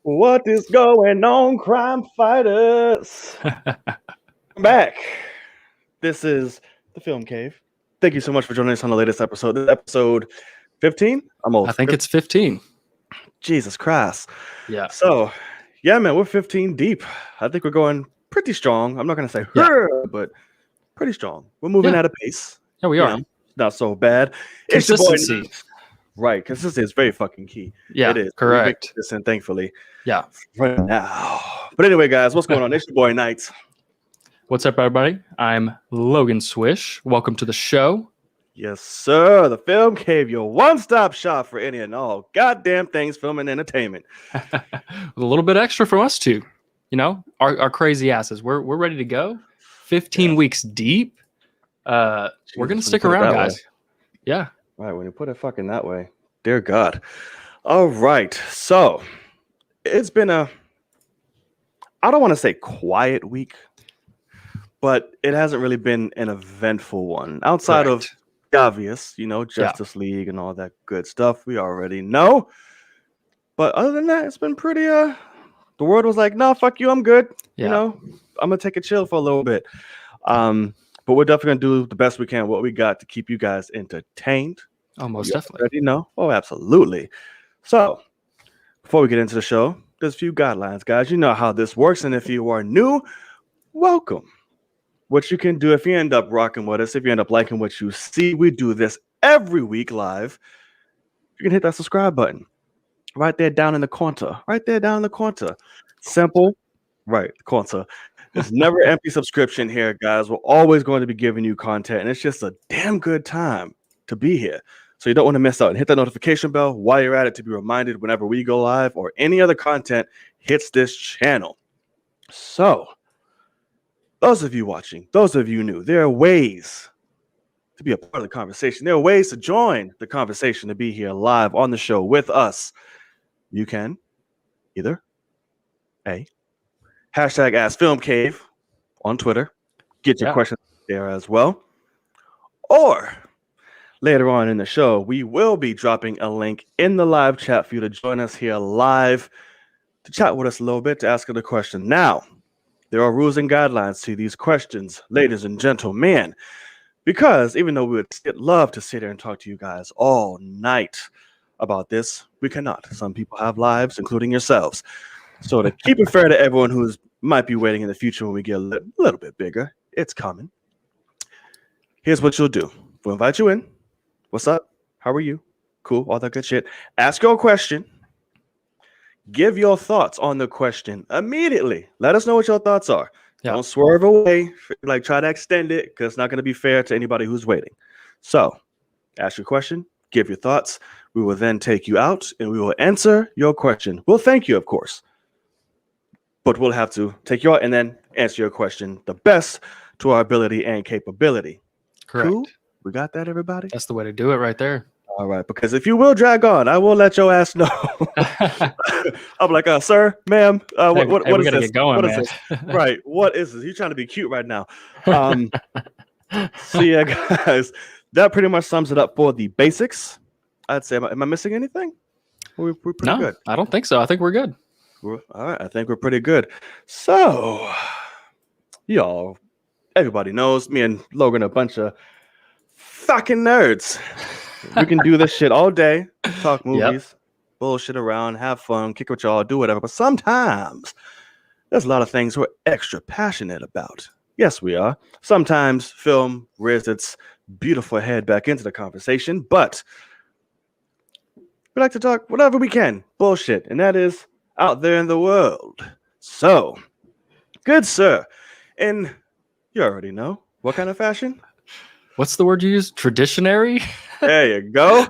What is going on, crime fighters? I'm back. This is the Film Cave. Thank you so much for joining us on the latest episode. This is episode 15? I'm old. I think it's 15. Jesus Christ. Yeah. So, yeah, man, we're 15 deep. I think we're going pretty strong. I'm not going to say but pretty strong. We're moving at a pace. Yeah, we are. Not so bad. Consistency. Right, consistency is very fucking key. Yeah, it is. correct. And thankfully. Yeah. Right now. But anyway, guys, what's going on? It's your boy Knights. What's up, everybody? I'm Logan Swish. Welcome to the show. Yes, sir. The Film Cave, your one-stop shop for any and all goddamn things film and entertainment. With a little bit extra from us too. You know, our crazy asses. We're ready to go. 15 weeks deep. We're gonna stick around, guys. Yeah. Right, when you put it fucking that way. Dear God. All right. So it's been I don't want to say quiet week, but it hasn't really been an eventful one outside of the obvious, Justice League and all that good stuff we already know. But other than that, it's been pretty the world was like, no, fuck you, I'm good. I'm gonna take a chill for a little bit. But we're definitely gonna do the best we can, what we got to keep you guys entertained. Oh, most definitely. Already know? Oh, absolutely. So before we get into the show, there's a few guidelines, guys. You know how this works. And if you are new, welcome. What you can do if you end up rocking with us, if you end up liking what you see, we do this every week live. You can hit that subscribe button right there down in the corner. Right there down in the corner. Simple. Right, corner. There's never empty subscription here, guys. We're always going to be giving you content, and it's just a damn good time to be here. So you don't want to miss out, and hit that notification bell while you're at it to be reminded whenever we go live or any other content hits this channel. So those of you watching, those of you new, there are ways to be a part of the conversation. There are ways to join the conversation, to be here live on the show with us. You can either hashtag #AskFilmCave on Twitter. Get your questions there as well. Or later on in the show, we will be dropping a link in the live chat for you to join us here live, to chat with us a little bit, to ask us a question. Now, there are rules and guidelines to these questions, ladies and gentlemen, because even though we would love to sit here and talk to you guys all night about this, we cannot. Some people have lives, including yourselves. So to keep it fair to everyone who might be waiting in the future when we get a little bit bigger, it's coming. Here's what you'll do. We'll invite you in. What's up? How are you? Cool. All that good shit. Ask your question. Give your thoughts on the question immediately. Let us know what your thoughts are. Yeah. Don't swerve away. Try to extend it, because it's not going to be fair to anybody who's waiting. So ask your question. Give your thoughts. We will then take you out and we will answer your question. We'll thank you, of course. But we'll have to take you out and then answer your question the best to our ability and capability. Correct. Cool? We got that, everybody? That's the way to do it right there. All right, because if you will drag on, I will let your ass know. I'm like, sir, ma'am, what is this? Get going, what is this? Right, what is this? You're trying to be cute right now. So yeah, guys, that pretty much sums it up for the basics. I'd say, am I missing anything? We're pretty good. I don't think so. I think we're good. All right, I think we're pretty good. So, everybody knows me and Logan are a bunch of fucking nerds. We can do this shit all day, talk movies, bullshit around, have fun, kick with y'all, do whatever. But sometimes there's a lot of things we're extra passionate about. Yes, we are. Sometimes film rears its beautiful head back into the conversation, but we like to talk whatever we can, bullshit, and that is out there in the world. So, good sir, and you already know what kind of fashion? What's the word you use? Traditionary? There you go.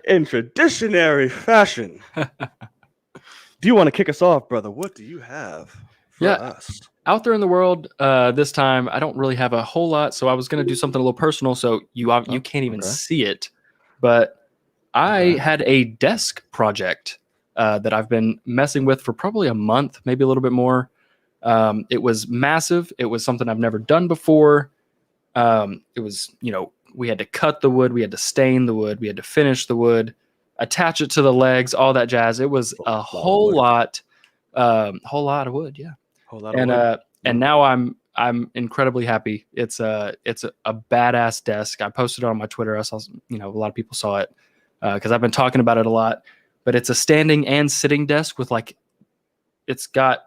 In traditionary fashion. Do you want to kick us off, brother? What do you have for us? Out there in the world, this time, I don't really have a whole lot, so I was going to do something a little personal, so you can't even see it. But I had a desk project that I've been messing with for probably a month, maybe a little bit more. It was massive. It was something I've never done before. It was, we had to cut the wood, we had to stain the wood, we had to finish the wood, attach it to the legs, all that jazz. It was a whole lot of wood, yeah. Whole lot of wood. And now I'm incredibly happy. It's a badass desk. I posted it on my Twitter. I saw, a lot of people saw it because I've been talking about it a lot. But it's a standing and sitting desk with it's got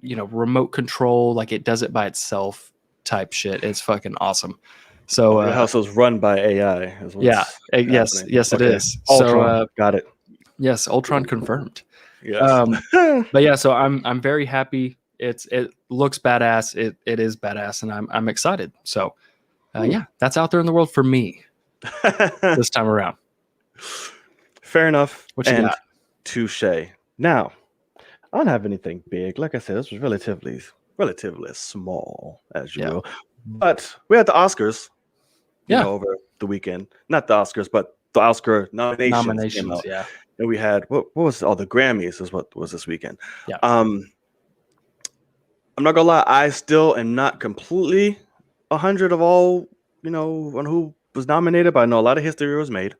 remote control, like it does it by itself type shit. It's fucking awesome. So your house is run by AI. Yes, it is. Ultron, so got it. Yes, Ultron confirmed. Yes. But yeah, so I'm very happy. It looks badass. It is badass, and I'm excited. So yeah, that's out there in the world for me this time around. Fair enough. What you got? Touche. Now, I don't have anything big. Like I said, this was relatively small, as you will. But we had the Oscars, over the weekend. Not the Oscars, but the Oscar nominations. Yeah. And we had what was the Grammys is what was this weekend. Yeah. I'm not gonna lie, I still am not completely 100 of all, on who was nominated, but I know a lot of history was made.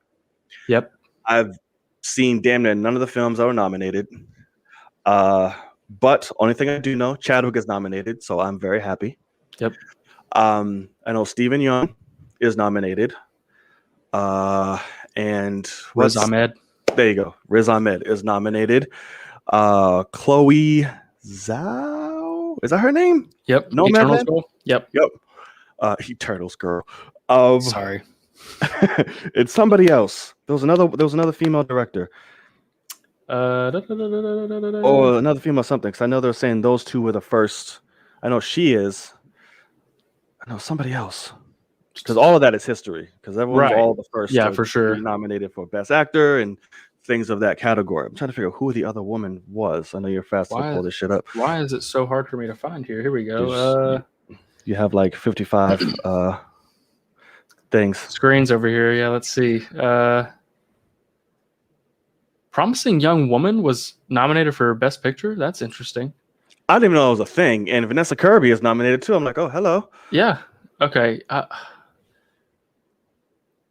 Yep. I've seen damn near none of the films that were nominated. But only thing I do know, Chadwick is nominated, so I'm very happy. Yep. I know Stephen Yeun is nominated. And Riz Ahmed. There you go. Riz Ahmed is nominated. Chloe Zhao, is that her name? Yep. No, Eternals girl. Yep. Eternals girl. Sorry. It's somebody else. There was another female director. Or another female something, because I know they're saying those two were the first. I know she is. I know somebody else. Because all of that is history. Because everyone's all the first. Yeah, for sure. Nominated for Best Actor and things of that category. I'm trying to figure out who the other woman was. I know you're fast to pull this shit up. Why is it so hard for me to find here? Here we go. You have like 55 things. Screens over here. Yeah, let's see. Promising Young Woman was nominated for Best Picture. That's interesting. I didn't even know it was a thing. And Vanessa Kirby is nominated too. I'm like, oh, hello. Yeah. Okay.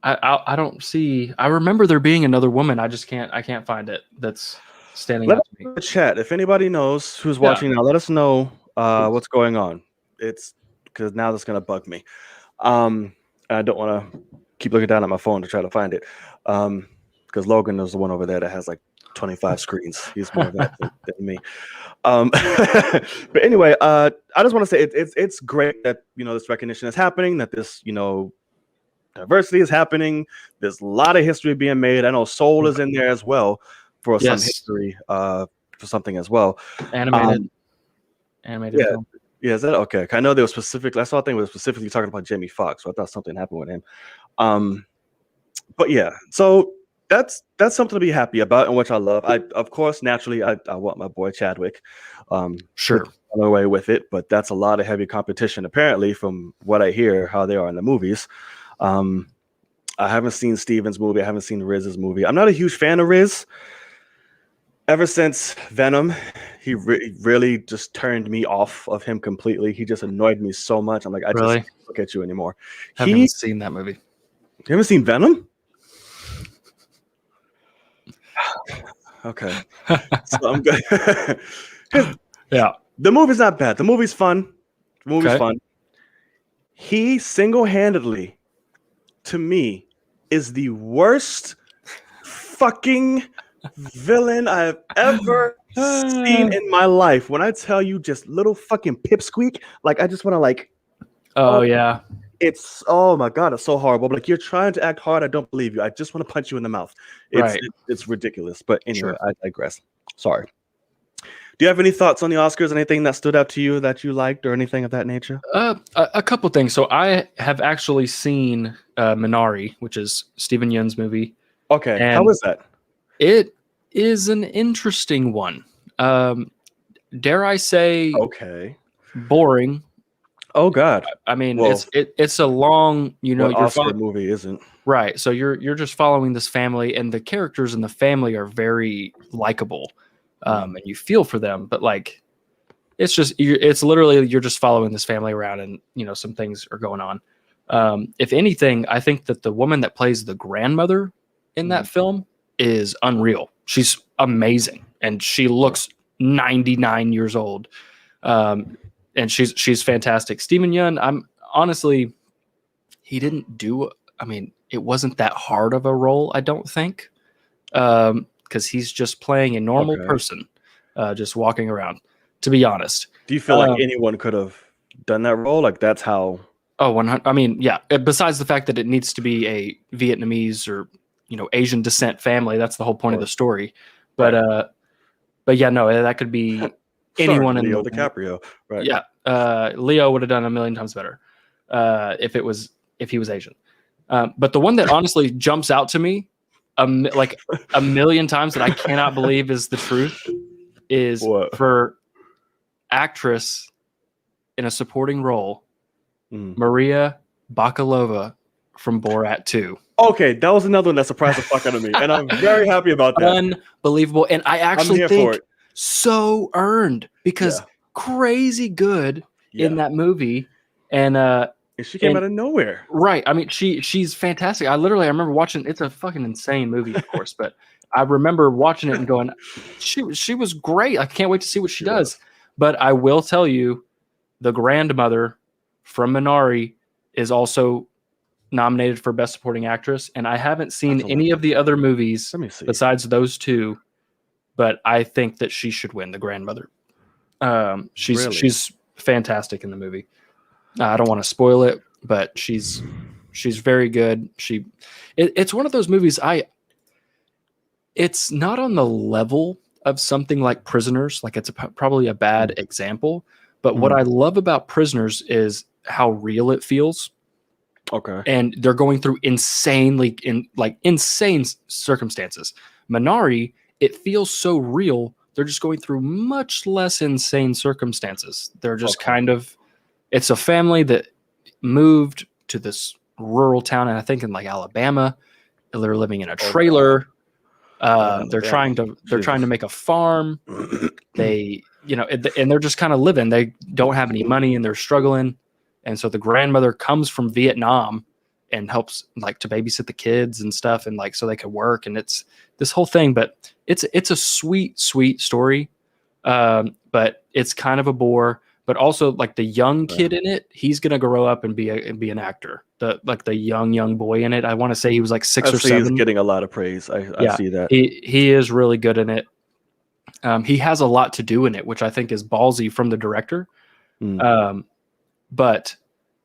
I don't see. I remember there being another woman. I can't find it. That's standing out to me. Let us chat. If anybody knows who's watching now, let us know what's going on. It's because now that's gonna bug me. I don't want to keep looking down at my phone to try to find it. Because Logan is the one over there that has like 25 screens. He's more of that than me. But anyway, I just want to say it's great that this recognition is happening, that this diversity is happening. There's a lot of history being made. I know Soul is in there as well for some history, for something as well. Animated film. Yeah, is that okay? I know they were specifically. I saw a thing was specifically talking about Jamie Foxx, so I thought something happened with him. But yeah, so that's something to be happy about and which I love. Of course, naturally, I want my boy Chadwick. Sure. On away with it, but that's a lot of heavy competition. Apparently, from what I hear, how they are in the movies. I haven't seen Steven's movie. I haven't seen Riz's movie. I'm not a huge fan of Riz. Ever since Venom, he really just turned me off of him completely. He just annoyed me so much. I'm like, I just can't look at you anymore. Haven't seen that movie. You haven't seen Venom? Okay. So I'm good. Yeah. The movie's not bad. The movie's fun. Fun. He single-handedly, to me, is the worst fucking villain I've ever seen in my life. When I tell you just little fucking pipsqueak, like I just want to like. Oh yeah. It's oh my god, it's so horrible. Like you're trying to act hard. I don't believe you. I just want to punch you in the mouth. It's ridiculous. But anyway, I digress. Sorry. Do you have any thoughts on the Oscars? Anything that stood out to you that you liked or anything of that nature? A couple things. So I have actually seen Minari, which is Stephen Yeun's movie. Okay. How is that? It is an interesting one. Dare I say boring. Oh God! I mean, it's a long, your Oscar movie isn't right. So you're just following this family, and the characters in the family are very likable, and you feel for them. But like, it's literally you're just following this family around, and some things are going on. If anything, I think that the woman that plays the grandmother in that film is unreal. She's amazing, and she looks 99 years old. And she's fantastic. Steven Yeun, I'm honestly, he didn't do. I mean, it wasn't that hard of a role, I don't think, because he's just playing a normal person, just walking around. To be honest, do you feel like anyone could have done that role? Like that's how? Oh, 100. I mean, yeah. Besides the fact that it needs to be a Vietnamese or Asian descent family, that's the whole point of the story. But yeah, no, that could be anyone in Leo DiCaprio, right? Yeah, Leo would have done a million times better if he was Asian. But the one that honestly jumps out to me, like a million times that I cannot believe is the truth, is for actress in a supporting role, Maria Bakalova from Borat 2. Okay, that was another one that surprised the fuck out of me, and I'm very happy about that. Unbelievable, and I actually think so earned, because crazy good in that movie, and she came out of nowhere. Right. I mean, she's fantastic. I remember watching. It's a fucking insane movie, of course, but I remember watching it and going, she was great. I can't wait to see what she does. But I will tell you, the grandmother from Minari is also nominated for Best Supporting Actress, and I haven't seen any of the other movies besides those two, but I think that she should win, the grandmother. She's fantastic in the movie. I don't want to spoil it, but she's very good. It's one of those movies. It's not on the level of something like Prisoners. Like, it's probably a bad example, but what I love about Prisoners is how real it feels. Okay. And they're going through insane circumstances. Minari, it feels so real. They're just going through much less insane circumstances. They're just it's a family that moved to this rural town, and I think in like Alabama. They're living in a trailer. They're trying to make a farm. They, and they're just kind of living. They don't have any money and they're struggling. And so the grandmother comes from Vietnam and helps like to babysit the kids and stuff, and like so they can work. And it's this whole thing, but it's a sweet, sweet story. But it's kind of a bore. But also, like, the young kid in it, he's gonna grow up and be an actor. The young boy in it, I want to say he was like 6 or 7. He's getting a lot of praise. I see that. He is really good in it. He has a lot to do in it, which I think is ballsy from the director. But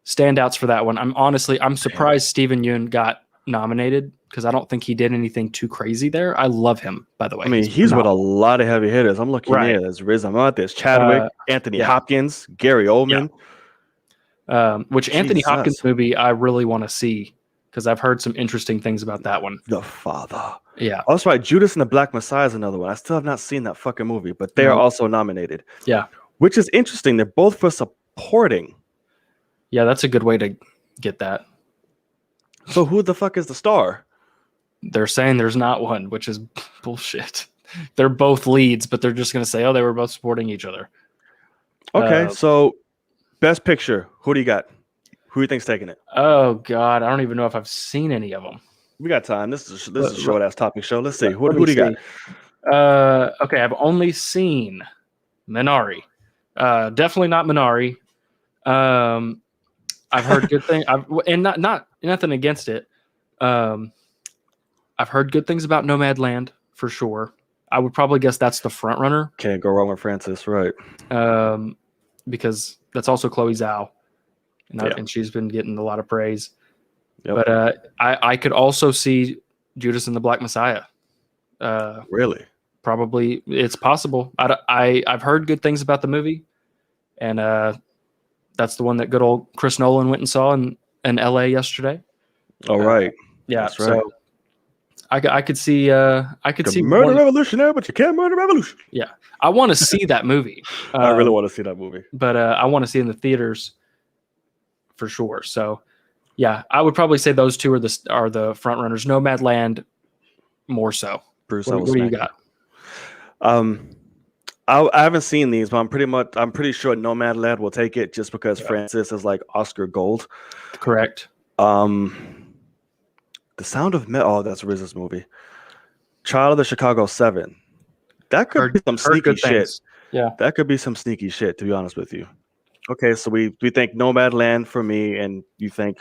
standouts for that one, I'm surprised Steven Yeun got nominated, because I don't think he did anything too crazy there. I love him, by the way. I mean, he's with a lot of heavy hitters. I'm looking here. There's Riz Ahmed, there's Chadwick, Anthony Hopkins, Gary Oldman. Which Anthony Hopkins movie I really want to see, because I've heard some interesting things about that one. The Father. Yeah. Oh, that's right. Judas and the Black Messiah is another one. I still have not seen that fucking movie, but they are also nominated. Yeah. Which is interesting. They're both for supporting. Yeah, that's a good way to get that. So who the fuck is the star? They're saying there's not one, which is bullshit. They're both leads, but they're just going to say, oh, they were both supporting each other. Okay, so Best Picture. Who do you got? Who do you think's taking it? Oh, God. I don't even know if I've seen any of them. We got time. This is a short-ass topic show. Let's see. Who do you got? Okay, I've only seen Minari. Definitely not Minari. I've heard good things. And not nothing against it. I've heard good things about Nomadland for sure. I would probably guess that's the front runner. Can't go wrong with Francis, right? Because that's also Chloe Zhao, and she's been getting a lot of praise. Yep. But I could also see Judas and the Black Messiah. Really? Probably, it's possible. I've heard good things about the movie, and that's the one that good old Chris Nolan went and saw in LA yesterday. All right. Yeah. That's right. So I could see murder revolutionary, but you can't murder revolution. Yeah, I want to see that movie. I really want to see that movie, but I want to see it in the theaters for sure. So yeah, I would probably say those two are the front runners. Nomadland more so. Bruce, what do you got? I haven't seen these, but I'm pretty sure Nomadland will take it just because Francis is like Oscar gold. Correct. The Sound of Metal. Oh, that's RZA's movie. Child of the Chicago 7. That could be some sneaky shit. Things. Yeah, that could be some sneaky shit. To be honest with you. Okay, so we think Nomadland for me, and you think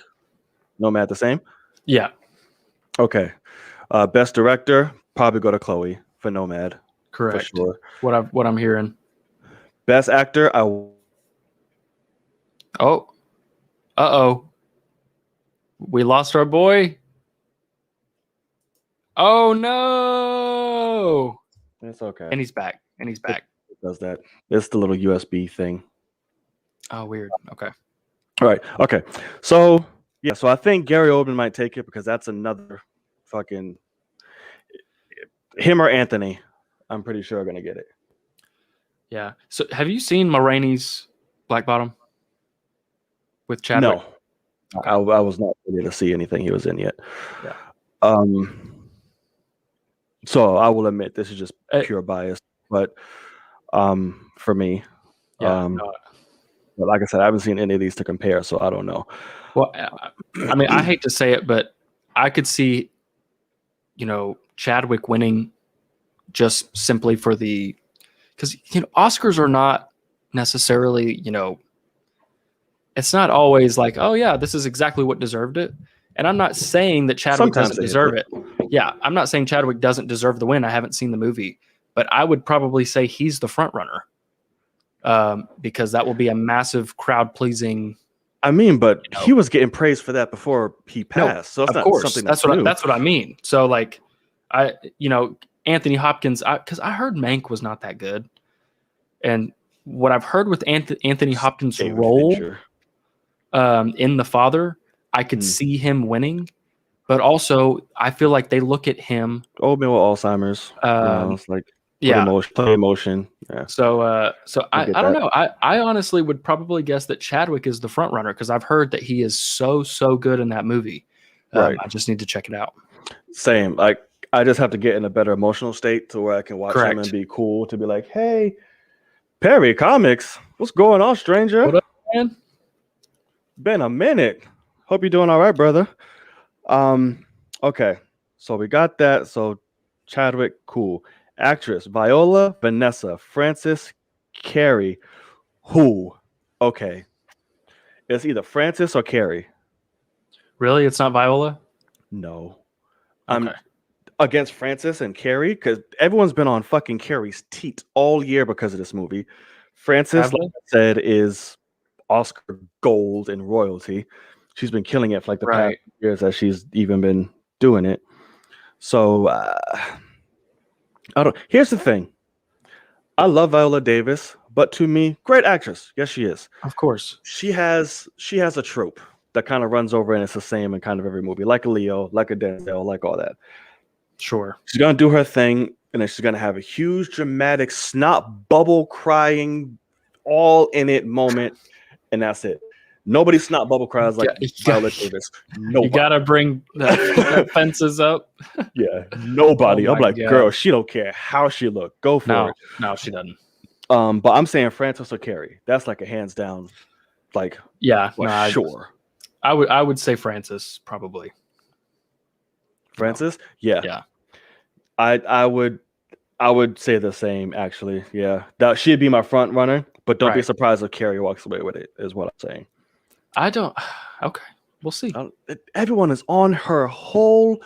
Nomad the same? Yeah. Okay. Best director, probably go to Chloe for Nomad. Correct. For sure. What I'm hearing. Best actor, We lost our boy. Oh no. It's okay. And he's back. It does that. It's the little USB thing. Oh, weird. Okay. All right. Okay. So yeah, so I think Gary Oldman might take it because that's another fucking him or Anthony. I'm pretty sure are gonna get it. Yeah. So have you seen Ma Rainey's Black Bottom with Chadwick? No. Okay. I was not ready to see anything he was in yet. Yeah. So I will admit this is just pure bias, but for me, but like I said, I haven't seen any of these to compare, so I don't know. Well, I mean, I hate to say it, but I could see, Chadwick winning just simply for because Oscars are not necessarily, it's not always like, oh yeah, this is exactly what deserved it. And I'm not saying that Chadwick doesn't deserve it. Yeah, I'm not saying Chadwick doesn't deserve the win. I haven't seen the movie, but I would probably say he's the front runner because that will be a massive crowd pleasing. I mean, but he was getting praised for that before he passed. So it's of not course, something that's what I mean. So like, Anthony Hopkins, because I heard Mank was not that good, and what I've heard with Anthony Hopkins' role in The Father, I could see him winning, but also I feel like they look at him. Old man with Alzheimer's. It's like play emotion. Yeah. So I don't know. I honestly would probably guess that Chadwick is the front runner because I've heard that he is so good in that movie. Right. I just need to check it out. Same. Like I just have to get in a better emotional state to where I can watch him and be cool to be like, hey, Perry Comics, what's going on, stranger? What up, man? Been a minute. Hope you're doing all right, brother. Okay. So we got that. So Chadwick, cool. Actress, Viola, Vanessa, Frances, Carrie. Who? Okay. It's either Frances or Carrie. Really? It's not Viola? No. Okay. I'm against Frances and Carrie because everyone's been on fucking Carrie's teat all year because of this movie. Frances, like I said, is Oscar gold and royalty. She's been killing it for like the past years that she's even been doing it. So here's the thing. I love Viola Davis, but to me, great actress. Yes, she is. Of course. She has a trope that kind of runs over and it's the same in kind of every movie, like a Leo, like a Denzel, like all that. Sure. She's gonna do her thing, and then she's gonna have a huge dramatic snot bubble crying all in it moment, and that's it. Nobody snot bubble cries like Viola Davis. Nobody. You gotta bring the fences up. Yeah, nobody. I'm like, girl, she don't care how she look. Go for it. No, she doesn't. But I'm saying Frances or Carrie. That's like a hands down, like sure. I would say Frances probably. Frances, yeah. I would say the same actually. Yeah, that she'd be my front runner, but don't be surprised if Carrie walks away with it. Is what I'm saying. I don't. Okay, we'll see. Everyone is on her whole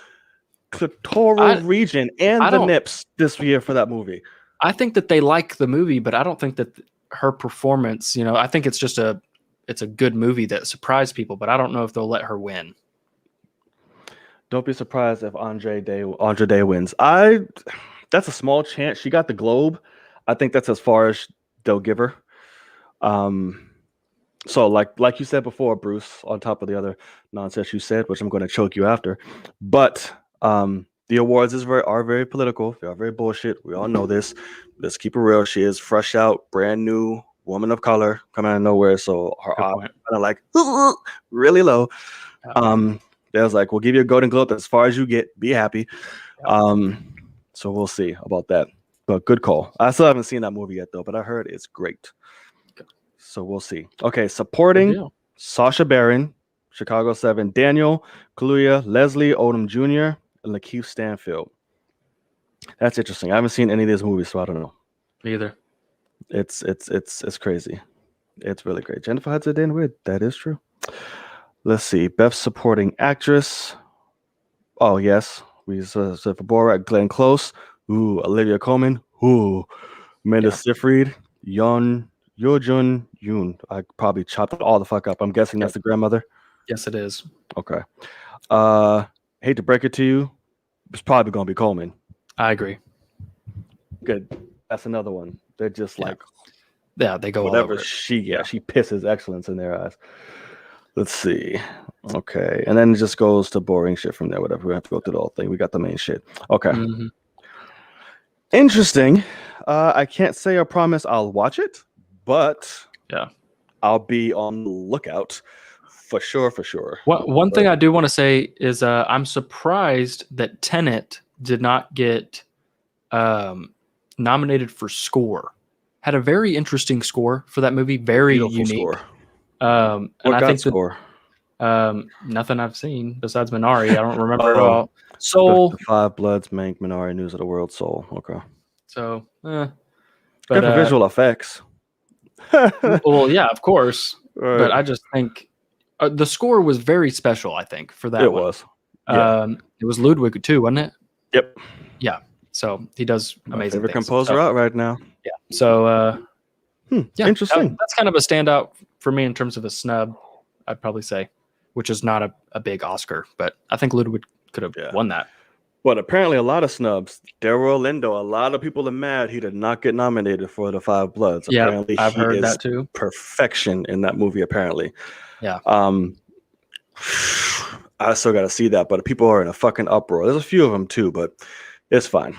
clitoral region and the nips this year for that movie. I think that they like the movie, but I don't think that her performance. I think it's just it's a good movie that surprised people, but I don't know if they'll let her win. Don't be surprised if Andre Day wins. That's a small chance. She got the Globe. I think that's as far as they'll give her. So like you said before, Bruce, on top of the other nonsense you said, which I'm going to choke you after, but the awards are very political. They are very bullshit. We all know this. Let's keep it real. She is fresh out, brand new woman of color coming out of nowhere. So her eyes are like really low. They was like, we'll give you a Golden Globe as far as you get. Be happy. So we'll see about that. But good call. I still haven't seen that movie yet, though, but I heard it's great. So we'll see. Okay, supporting Sacha Baron, Chicago 7, Daniel Kaluuya, Leslie Odom Jr., and Lakeith Stanfield. That's interesting. I haven't seen any of these movies, so I don't know. Me either. It's crazy. It's really great. Jennifer Hudson didn't win. That is true. Let's see. Best supporting actress. Oh, yes. We said for Borat, Glenn Close. Ooh, Olivia Colman. Ooh, Amanda Seyfried. Yojun Yoon. I probably chopped it all the fuck up. I'm guessing that's the grandmother. Yes, it is. Okay. Hate to break it to you. It's probably going to be Coleman. I agree. Good. That's another one. They're just like, they go whatever all over she pisses excellence in their eyes. Let's see. Okay. And then it just goes to boring shit from there. Whatever. We have to go through the whole thing. We got the main shit. Okay. Mm-hmm. Interesting. I can't say or promise I'll watch it, but I'll be on the lookout for sure. One thing I do want to say is I'm surprised that Tenet did not get nominated for score. Had a very interesting score for that movie. Very unique. Score. And I think score? Nothing I've seen besides Minari. I don't remember at all. Soul. The Five Bloods, Mank, Minari, News of the World, Soul. Okay. So, but for visual effects. Well, yeah, of course. Right. But I just think the score was very special. I think for that. It was. It was Ludwig too, wasn't it? Yep. Yeah. So he does amazing. Favorite composer out right now. Yeah. So. Interesting. That's kind of a standout for me in terms of a snub. I'd probably say, which is not a big Oscar, but I think Ludwig could have won that. But apparently a lot of snubs. Delroy Lindo, a lot of people are mad he did not get nominated for The Five Bloods. Yeah, apparently I've heard that too. Perfection in that movie, apparently. Yeah. I still got to see that, but people are in a fucking uproar. There's a few of them too, but it's fine.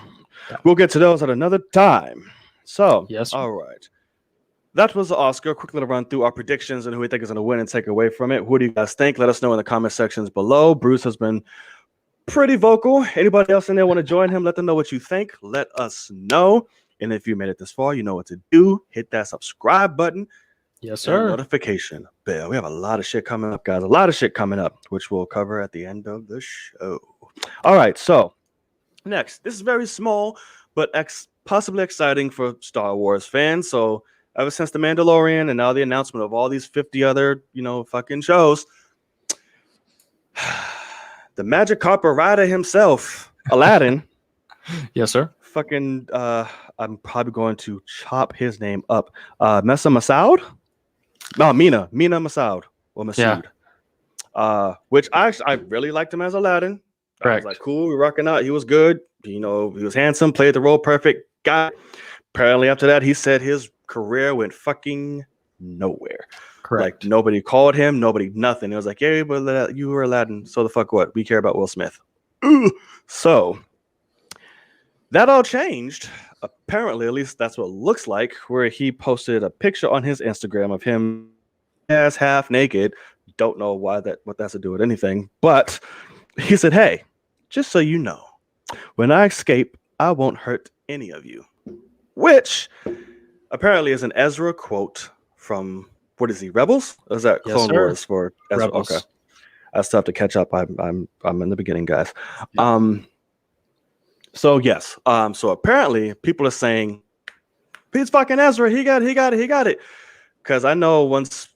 Yeah. We'll get to those at another time. So, yes. All right. That was the Oscar. Quick little run through our predictions and who we think is going to win and take away from it. What do you guys think? Let us know in the comment sections below. Bruce has been pretty vocal. Anybody else in there want to join him? Let them know what you think. Let us know. And if you made it this far, you know what to do. Hit that subscribe button. Yes, sir. Notification bell. We have a lot of shit coming up, guys. A lot of shit coming up, which we'll cover at the end of the show. All right. So next, this is very small, but possibly exciting for Star Wars fans. So ever since The Mandalorian and now the announcement of all these 50 other, fucking shows, the magic carpet rider himself, Aladdin. Yes, sir. Fucking, I'm probably going to chop his name up. Mesa Masoud? No, Mina Masoud or Masoud. Yeah. Which I really liked him as Aladdin. Correct. I was like, cool, we're rocking out. He was good. He was handsome, played the role perfect. Guy. Apparently after that, he said his career went fucking nowhere. Correct. Like nobody called him, nothing. It was like, yeah, but you were Aladdin. So the fuck what? We care about Will Smith. Ooh. So that all changed. Apparently, at least that's what it looks like, where he posted a picture on his Instagram of him ass half naked. Don't know what that's to do with anything, but he said, hey, just so you know, when I escape, I won't hurt any of you. Which apparently is an Ezra quote from, what is he, Rebels? Or is that Clone Wars for Ezra? Rebels. Okay. I still have to catch up. I'm in the beginning, guys. Yeah. So yes. So apparently people are saying he's fucking Ezra. He got it. Because I know once,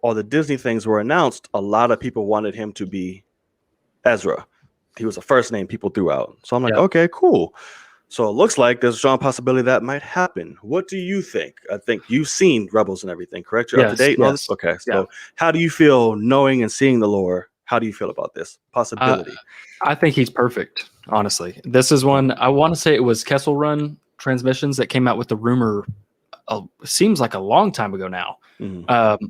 all the Disney things were announced, a lot of people wanted him to be Ezra. He was the first name people threw out. So I'm like, okay, cool. So it looks like there's a strong possibility that might happen. What do you think? I think you've seen Rebels and everything, correct? You're up to date? Yes. Okay. So how do you feel knowing and seeing the lore? How do you feel about this possibility? I think he's perfect, honestly. This is one, I want to say it was Kessel Run Transmissions that came out with the rumor, seems like a long time ago now,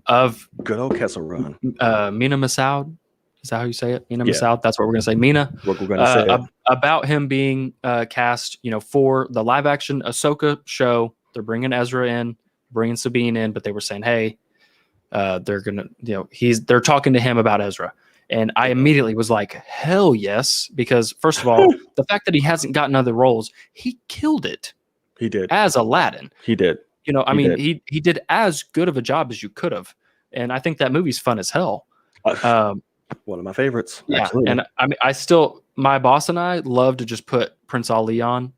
of good old Kessel Run. Mina Masoud. Is that how you say it? Mina Masoud. That's what we're going to say. Mina. What we're going to say. About him being cast, for the live action Ahsoka show. They're bringing Ezra in, bringing Sabine in, but they were saying, hey, they're going to, they're talking to him about Ezra. And I immediately was like, hell yes. Because first of all, the fact that he hasn't gotten other roles, he killed it He did. as Aladdin. He did. You know, I mean, he did as good of a job as you could have, and I think that movie's fun as hell. One of my favorites. Yeah, Absolutely. and I mean, my boss and I love to just put Prince Ali on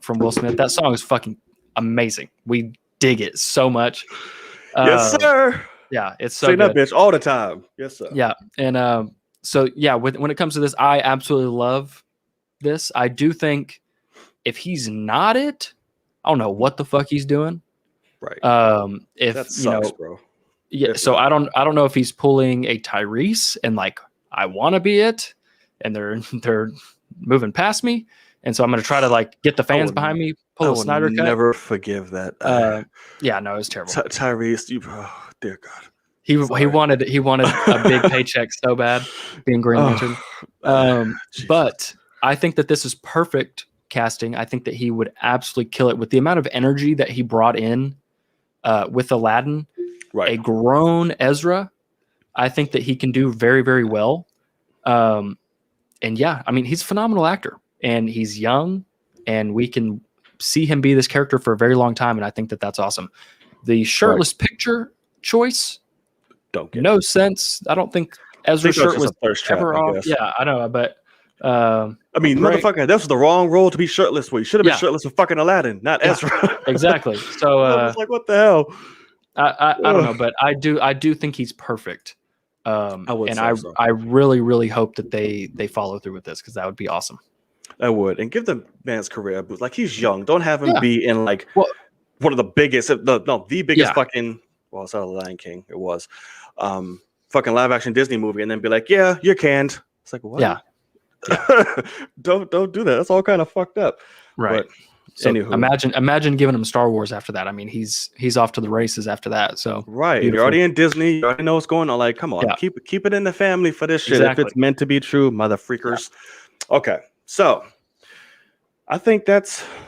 from Will Smith. That song is fucking amazing. We dig it so much. Yes, sir. Yeah, it's so say good. That bitch all the time. Yes, sir. Yeah, and so yeah, when it comes to this, I absolutely love this. I do think if he's not it, I don't know what the fuck he's doing. Right. If that sucks, you know, bro. yeah. So I don't know if he's pulling a Tyrese and like I want to be it, and they're moving past me, and so I'm gonna try to like get the fans behind me, pull a Snyder cut. Never forgive that. Yeah, no, it was terrible. Tyrese, dear God. He wanted a big paycheck so bad being Green Lantern. But I think that this is perfect casting. I think that he would absolutely kill it with the amount of energy that he brought in with Aladdin. Right. A grown Ezra, I think that he can do very, very well. And yeah, I mean, he's a phenomenal actor, and he's young, and we can see him be this character for a very long time, and I think that that's awesome. The shirtless picture choice, don't get no sense. I don't think Ezra's shirt was ever off. Yeah, I know, but I mean, motherfucker, that was the wrong role to be shirtless with. You should have been shirtless with fucking Aladdin, not Ezra. Exactly. So I was like, what the hell? I don't know, but I do think he's perfect. I really, really hope that they follow through with this, because that would be awesome. I would, and give the man's career a boost. Like, he's young. Don't have him be in like one of the biggest, the biggest fucking. Well, it's not Lion King. It was fucking live action Disney movie, and then be like, yeah, you're canned. It's like, what? Yeah. don't do that. That's all kind of fucked up. Right. But, so imagine giving him Star Wars after that. I mean, he's off to the races after that. So right, beautiful. You're already in Disney. You already know what's going on. Like, come on, keep it in the family for this shit. Exactly. If it's meant to be true, mother freakers. Yeah. Okay, so I think I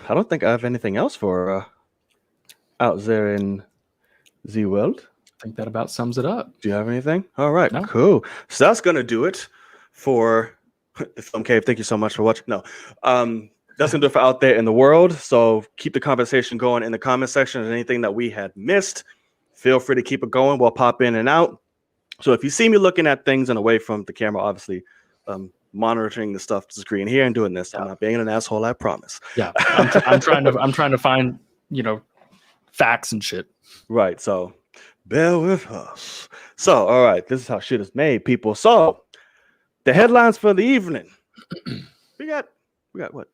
don't think I have anything else for out there in the world. I think that about sums it up. Do you have anything? All right, cool. So that's gonna do it for the Film Cave. Thank you so much for watching. No, that's gonna do it for out there in the world. So keep the conversation going in the comment section. And anything that we had missed, feel free to keep it going. We'll pop in and out. So if you see me looking at things and away from the camera, obviously monitoring the stuff to the screen here and doing this. I'm not being an asshole, I promise. Yeah, I'm trying to find facts and shit. Right. So bear with us. So all right, this is how shit is made, people. So the headlines for the evening. We got what?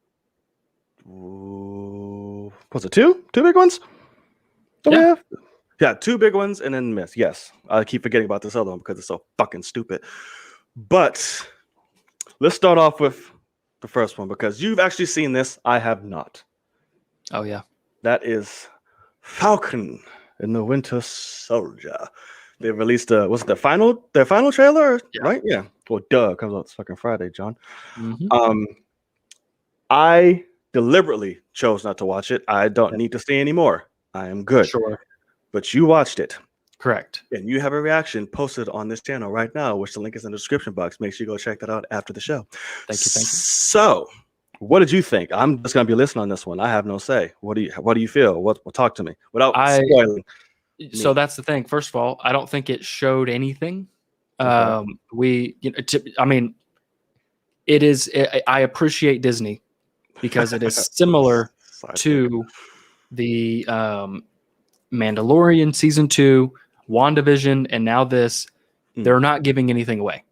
Was it two big ones? Yeah, two big ones and then miss. Yes, I keep forgetting about this other one because it's so fucking stupid. But let's start off with the first one, because you've actually seen this. I have not. Oh yeah, that is Falcon and the Winter Soldier. They released was it their final trailer? Yeah. Right? Yeah. Well, comes out this fucking Friday, John. Mm-hmm. I deliberately chose not to watch it. I don't need to see anymore. I am good. Sure. But you watched it. Correct. And you have a reaction posted on this channel right now, which the link is in the description box. Make sure you go check that out after the show. Thank you. So, what did you think? I'm just gonna be listening on this one. I have no say. What do you feel? Well, talk to me without spoiling. So that's the thing. First of all, I don't think it showed anything. I mean, it is. I appreciate Disney because it is similar to the Mandalorian season 2, WandaVision, and now this. They're not giving anything away.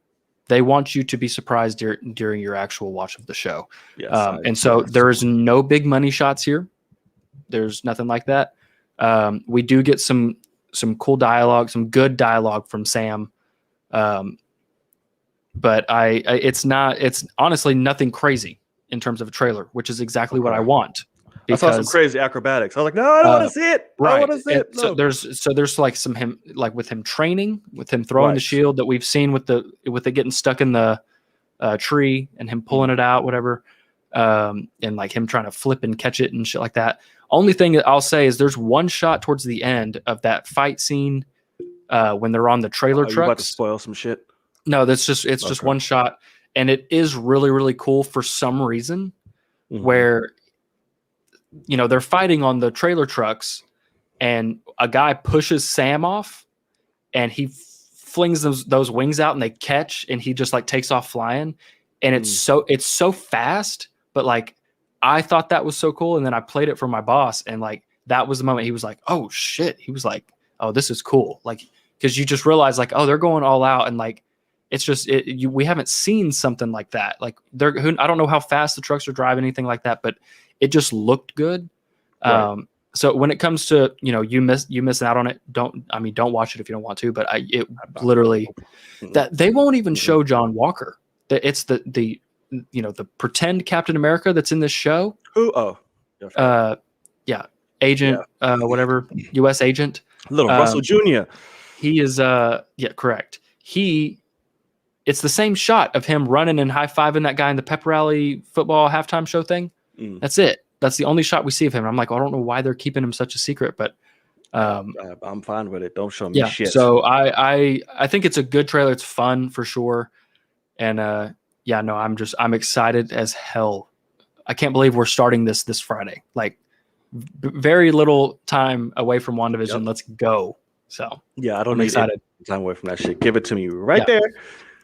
They want you to be surprised during your actual watch of the show. Yes, and so there's no big money shots here. There's nothing like that. We do get some cool dialogue, some good dialogue from Sam. But it's honestly nothing crazy in terms of a trailer, which is exactly what I want. I saw some crazy acrobatics. I was like, no, I don't want to see it. Right. I don't want to see it. No. So there's like with him training, with him throwing the shield that we've seen with it getting stuck in the tree and him pulling it out, whatever. And like him trying to flip and catch it and shit like that. Only thing that I'll say is there's one shot towards the end of that fight scene when they're on the trailer trucks. You about to spoil some shit? No, it's just one shot, and it is really, really cool for some reason, where they're fighting on the trailer trucks, and a guy pushes Sam off, and he flings those wings out, and they catch, and he just like takes off flying, and it's so fast. But like, I thought that was so cool, and then I played it for my boss, and like that was the moment he was like, "Oh shit!" He was like, "Oh, this is cool!" Like, because you just realize like, oh, they're going all out, and like it's just we haven't seen something like that. Like I don't know how fast the trucks are driving, anything like that, but it just looked good. Right. So when it comes to you missing out on it, don't watch it if you don't want to. But it literally that they won't even show John Walker. It's the pretend Captain America that's in this show. Who? Oh, yeah, agent, whatever, U.S. agent, little Russell Jr. He is correct. It's the same shot of him running and high-fiving that guy in the pep rally football halftime show thing. That's it. That's the only shot we see of him. And I'm like, I don't know why they're keeping him such a secret, but I'm fine with it. Don't show me shit. So I think it's a good trailer. It's fun for sure. And I'm excited as hell. I can't believe we're starting this Friday. Like very little time away from WandaVision. Let's go. So yeah, I'm excited. Time away from that shit. Give it to me right there.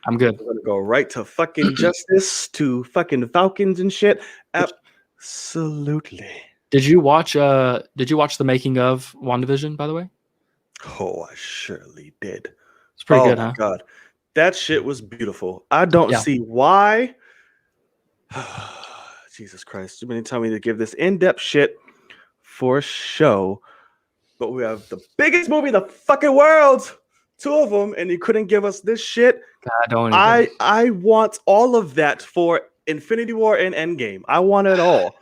I'm good. We're gonna go right to fucking Justice, to fucking Falcons and shit. Absolutely. Did you watch the making of WandaVision, by the way? Oh, I surely did. It's pretty good, huh? Oh my God. That shit was beautiful. I don't see why. Jesus Christ. You've been telling me to give this in-depth shit for a show, but we have the biggest movie in the fucking world. 2 of them, and you couldn't give us this shit. God, I want all of that for Infinity War and Endgame. I want it all.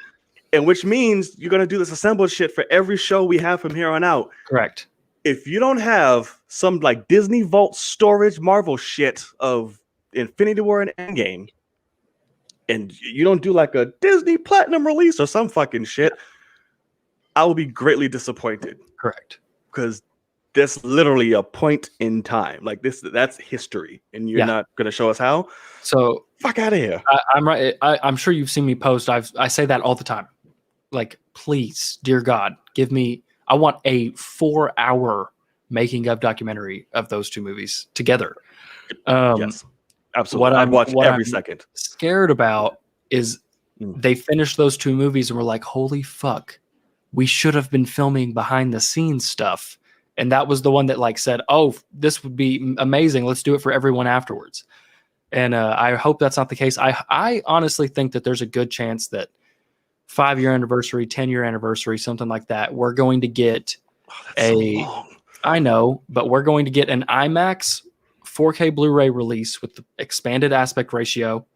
And which means you're going to do this assembled shit for every show we have from here on out. Correct. If you don't have some like Disney Vault storage Marvel shit of Infinity War and Endgame, and you don't do like a Disney Platinum release or some fucking shit, I will be greatly disappointed. Correct. Because that's literally a point in time. Like that's history, and you're not going to show us how. So fuck out of here. I'm right. I'm sure you've seen me post. I say that all the time. Like, please, dear God, I want a 4-hour making of documentary of those 2 movies together. Yes, absolutely. I'd watch every second. Scared about is they finished those 2 movies and were like, holy fuck, we should have been filming behind the scenes stuff. And that was the one that like said, oh, this would be amazing. Let's do it for everyone afterwards. And I hope that's not the case. I honestly think that there's a good chance that 5-year anniversary, 10-year anniversary, something like that, we're going to get I know, but we're going to get an IMAX 4K Blu-ray release with the expanded aspect ratio.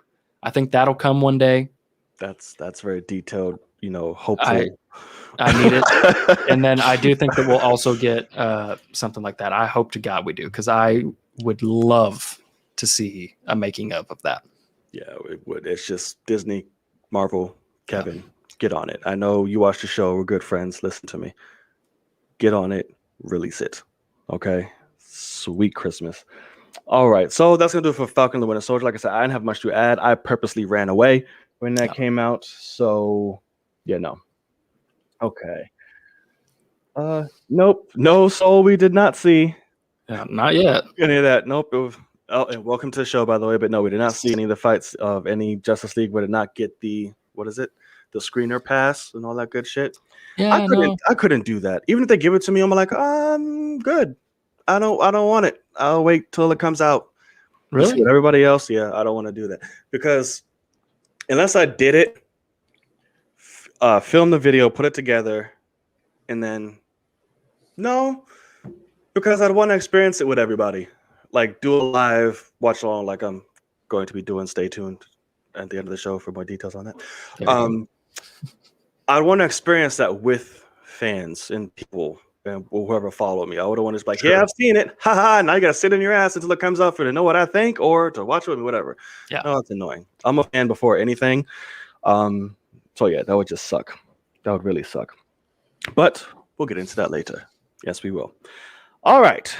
I think that'll come one day. That's very detailed, hopefully. I need it. And then I do think that we'll also get something like that. I hope to God we do, because I would love to see a making of that. Yeah, it would. It's just Disney, Marvel, Kevin, get on it. I know you watch the show. We're good friends. Listen to me. Get on it. Release it. Okay? Sweet Christmas. All right. So that's going to do it for Falcon the Winter Soldier. Like I said, I didn't have much to add. I purposely ran away when that came out. So, no. Okay. Nope. No Soul we did not see. Not yet. Any of that. Nope. And welcome to the show, by the way. But no, we did not see any of the fights of any Justice League. We did not get the screener pass and all that good shit. Yeah, I couldn't do that. Even if they give it to me, I'm like, good. I don't want it. I'll wait till it comes out. Really? With everybody else, I don't want to do that, because unless I did it, film the video, put it together, and then because I'd want to experience it with everybody. Like, do a live watch along, like I'm going to be doing. Stay tuned at the end of the show for more details on that. I want to experience that with fans and people and whoever follow me. I would want to be like, I've seen it. Haha, now you got to sit in your ass until it comes out for to know what I think or to watch it with me, whatever. Yeah. No, it's annoying. I'm a fan before anything. So that would just suck. That would really suck. But we'll get into that later. Yes, we will. All right.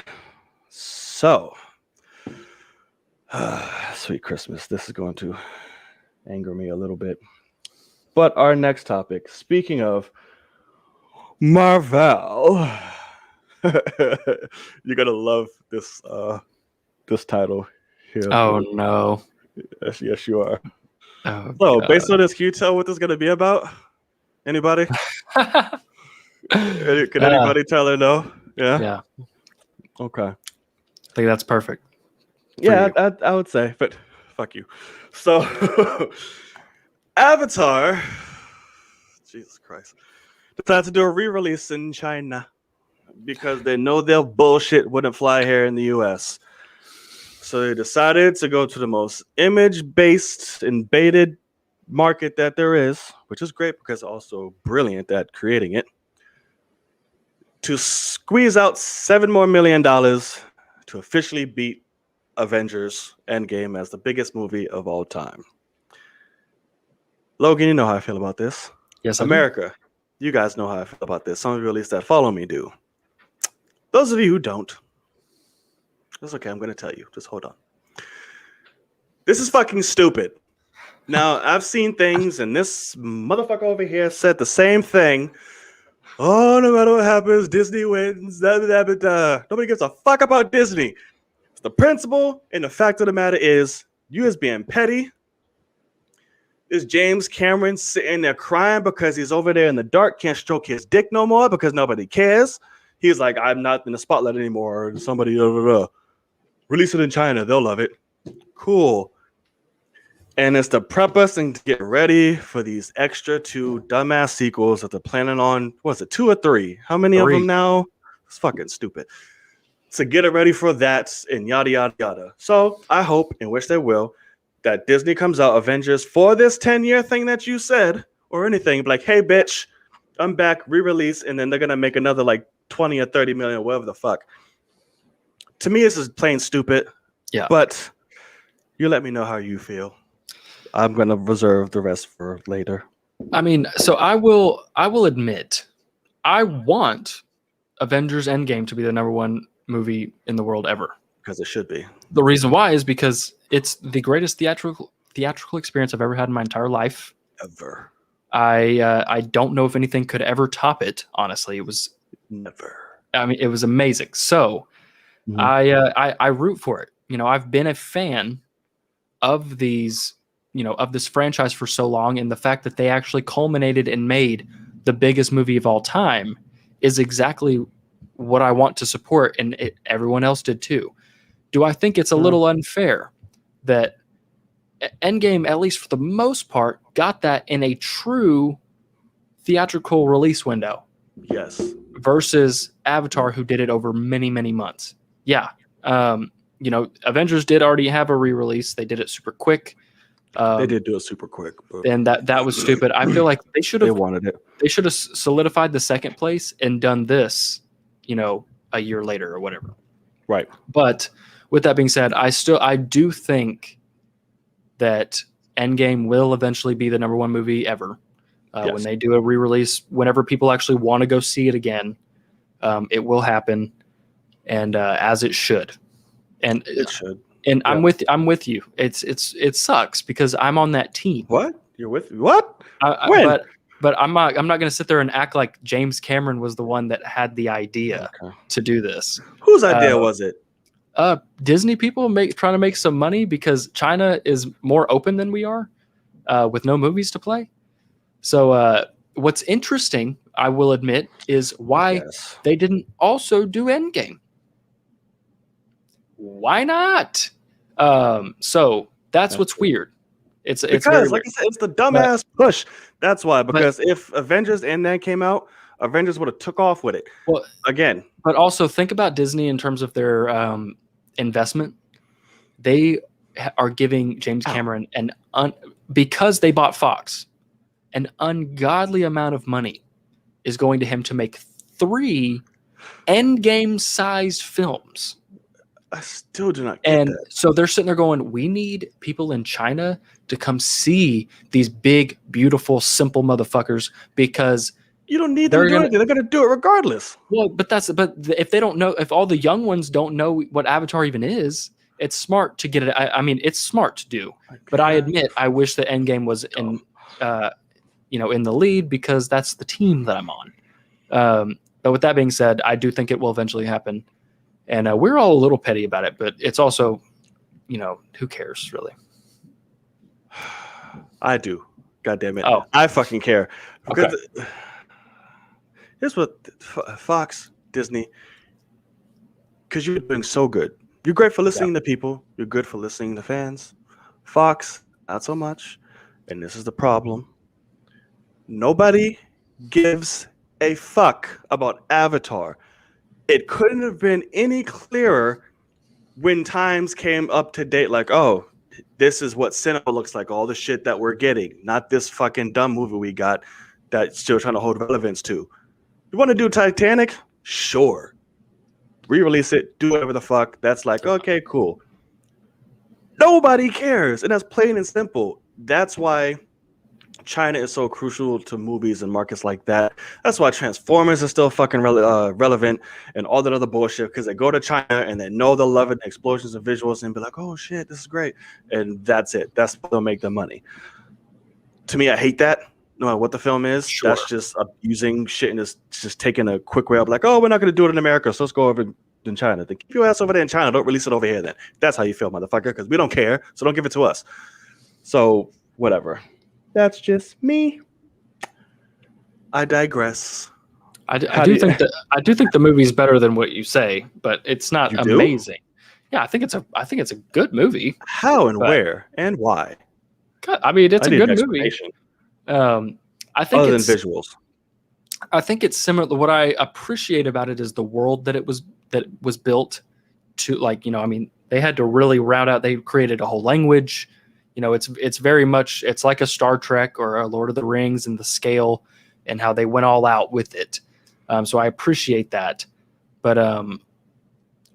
So, sweet Christmas. This is going to anger me a little bit. But our next topic, speaking of Marvel, you're gonna love this title here. Oh no. Yes, you are. Oh So, god. based on this, can you tell what this is gonna be about? Anybody? Can anybody tell or no? Yeah. Yeah. Okay. I think that's perfect. Yeah, I would say, but fuck you. So, Avatar, Jesus Christ, decided to do a re-release in China because they know their bullshit wouldn't fly here in the US. So they decided to go to the most image-based and baited market that there is, which is great because also brilliant at creating it, to squeeze out $7 more million to officially beat Avengers Endgame as the biggest movie of all time. Logan, you know how I feel about this. Yes, America, you guys know how I feel about this. Some of you at least that follow me do. Those of you who don't, that's okay. I'm going to tell you. Just hold on. This is fucking stupid. Now, I've seen things, and this motherfucker over here said the same thing. Oh, no matter what happens, Disney wins. Nobody gives a fuck about Disney. The principle and the fact of the matter is, you is being petty. Is James Cameron sitting there crying because he's over there in the dark, can't stroke his dick no more because nobody cares? He's like, I'm not in the spotlight anymore. Somebody release it in China. They'll love it. Cool. And it's to prep us and to get ready for these extra 2 dumbass sequels that they're planning on. What's it, 2 or 3? How many of them now? It's fucking stupid. To get it ready for that and yada, yada, yada. So I hope, and wish they will, that Disney comes out Avengers for this 10-year thing that you said or anything. Like, hey, bitch, I'm back, re-release, and then they're going to make another like 20 or 30 million, whatever the fuck. To me, this is plain stupid. Yeah. But you let me know how you feel. I'm going to reserve the rest for later. I mean, so I will admit, I want Avengers Endgame to be the #1 movie in the world ever. Because it should be. The reason why is because it's the greatest theatrical experience I've ever had in my entire life. Ever. I don't know if anything could ever top it. Honestly, it was never. I mean, it was amazing. So I root for it. You know, I've been a fan of these, of this franchise for so long, and the fact that they actually culminated and made the biggest movie of all time is exactly what I want to support, and everyone else did too. Do I think it's a little unfair that Endgame, at least for the most part, got that in a true theatrical release window? Yes. Versus Avatar, who did it over many, many months. Yeah. Avengers did already have a re-release. They did it super quick. They did do it super quick. But and that was stupid. I feel like they should have. They wanted it. They should have solidified the second place and done this, a year later or whatever. Right. But with that being said, I do think that Endgame will eventually be the #1 movie ever. Yes. When they do a re-release, whenever people actually want to go see it again, it will happen, and as it should. And it should. And yeah. I'm with you. It sucks because I'm on that team. What? You're with me? What? When? But I'm not going to sit there and act like James Cameron was the one that had the idea to do this. Whose idea was it? Disney people trying to make some money because China is more open than we are, with no movies to play. So what's interesting, I will admit, is why they didn't also do Endgame. Why not? So that's what's weird. It's very like I said, it's the dumbass push. That's why. Because if Avengers Endgame came out, Avengers would have took off with it. Well, again. But also think about Disney in terms of their investment. They are giving James Cameron because they bought Fox, an ungodly amount of money is going to him to make 3 Endgame-sized films. I still do not get that. So they're sitting there going, we need people in China to come see these big, beautiful, simple motherfuckers because you don't need them to do anything. They're going to do it regardless. Well, but if they don't know, if all the young ones don't know what Avatar even is, it's smart to get it. I mean, it's smart to do. But I admit, I wish that Endgame was in the lead because that's the team that I'm on. But with that being said, I do think it will eventually happen. And we're all a little petty about it, but it's also, who cares really? I do. God damn it. Oh. I fucking care. Because Okay. here's what Fox, Disney, because you're doing so good. You're great for listening to people. You're good for listening to fans. Fox, not so much. And this is the problem. Nobody gives a fuck about Avatar. It couldn't have been any clearer when times came up to date, like, oh, this is what cinema looks like, all the shit that we're getting, not this fucking dumb movie we got that's still trying to hold relevance to. You want to do Titanic? Sure. Re-release it, do whatever the fuck. That's like, okay, cool. Nobody cares, and that's plain and simple. That's why China is so crucial to movies and markets like that. That's why Transformers is still fucking relevant and all that other bullshit, because they go to China and they know they'll love it, the explosions and visuals, and be like, oh shit, this is great. And that's it. That's what they'll make the money. To me, I hate that. No matter what the film is, Sure. That's just abusing shit and just taking a quick way up, like, oh, we're not going to do it in America, so let's go over in China. Then keep your ass over there in China. Don't release it over here then. That's how you feel, motherfucker, because we don't care, so don't give it to us. So, whatever. That's just me. I digress. I do think the movie's better than what you say, but it's not amazing. Yeah, I think it's a good movie. How and where and why? I mean, it's a good movie. I think other than visuals. I think it's similar. What I appreciate about it is the world that was built to, like, I mean, they had to really route out. They created a whole language. It's very much, it's like a Star Trek or a Lord of the Rings, and the scale and how they went all out with it. So I appreciate that. But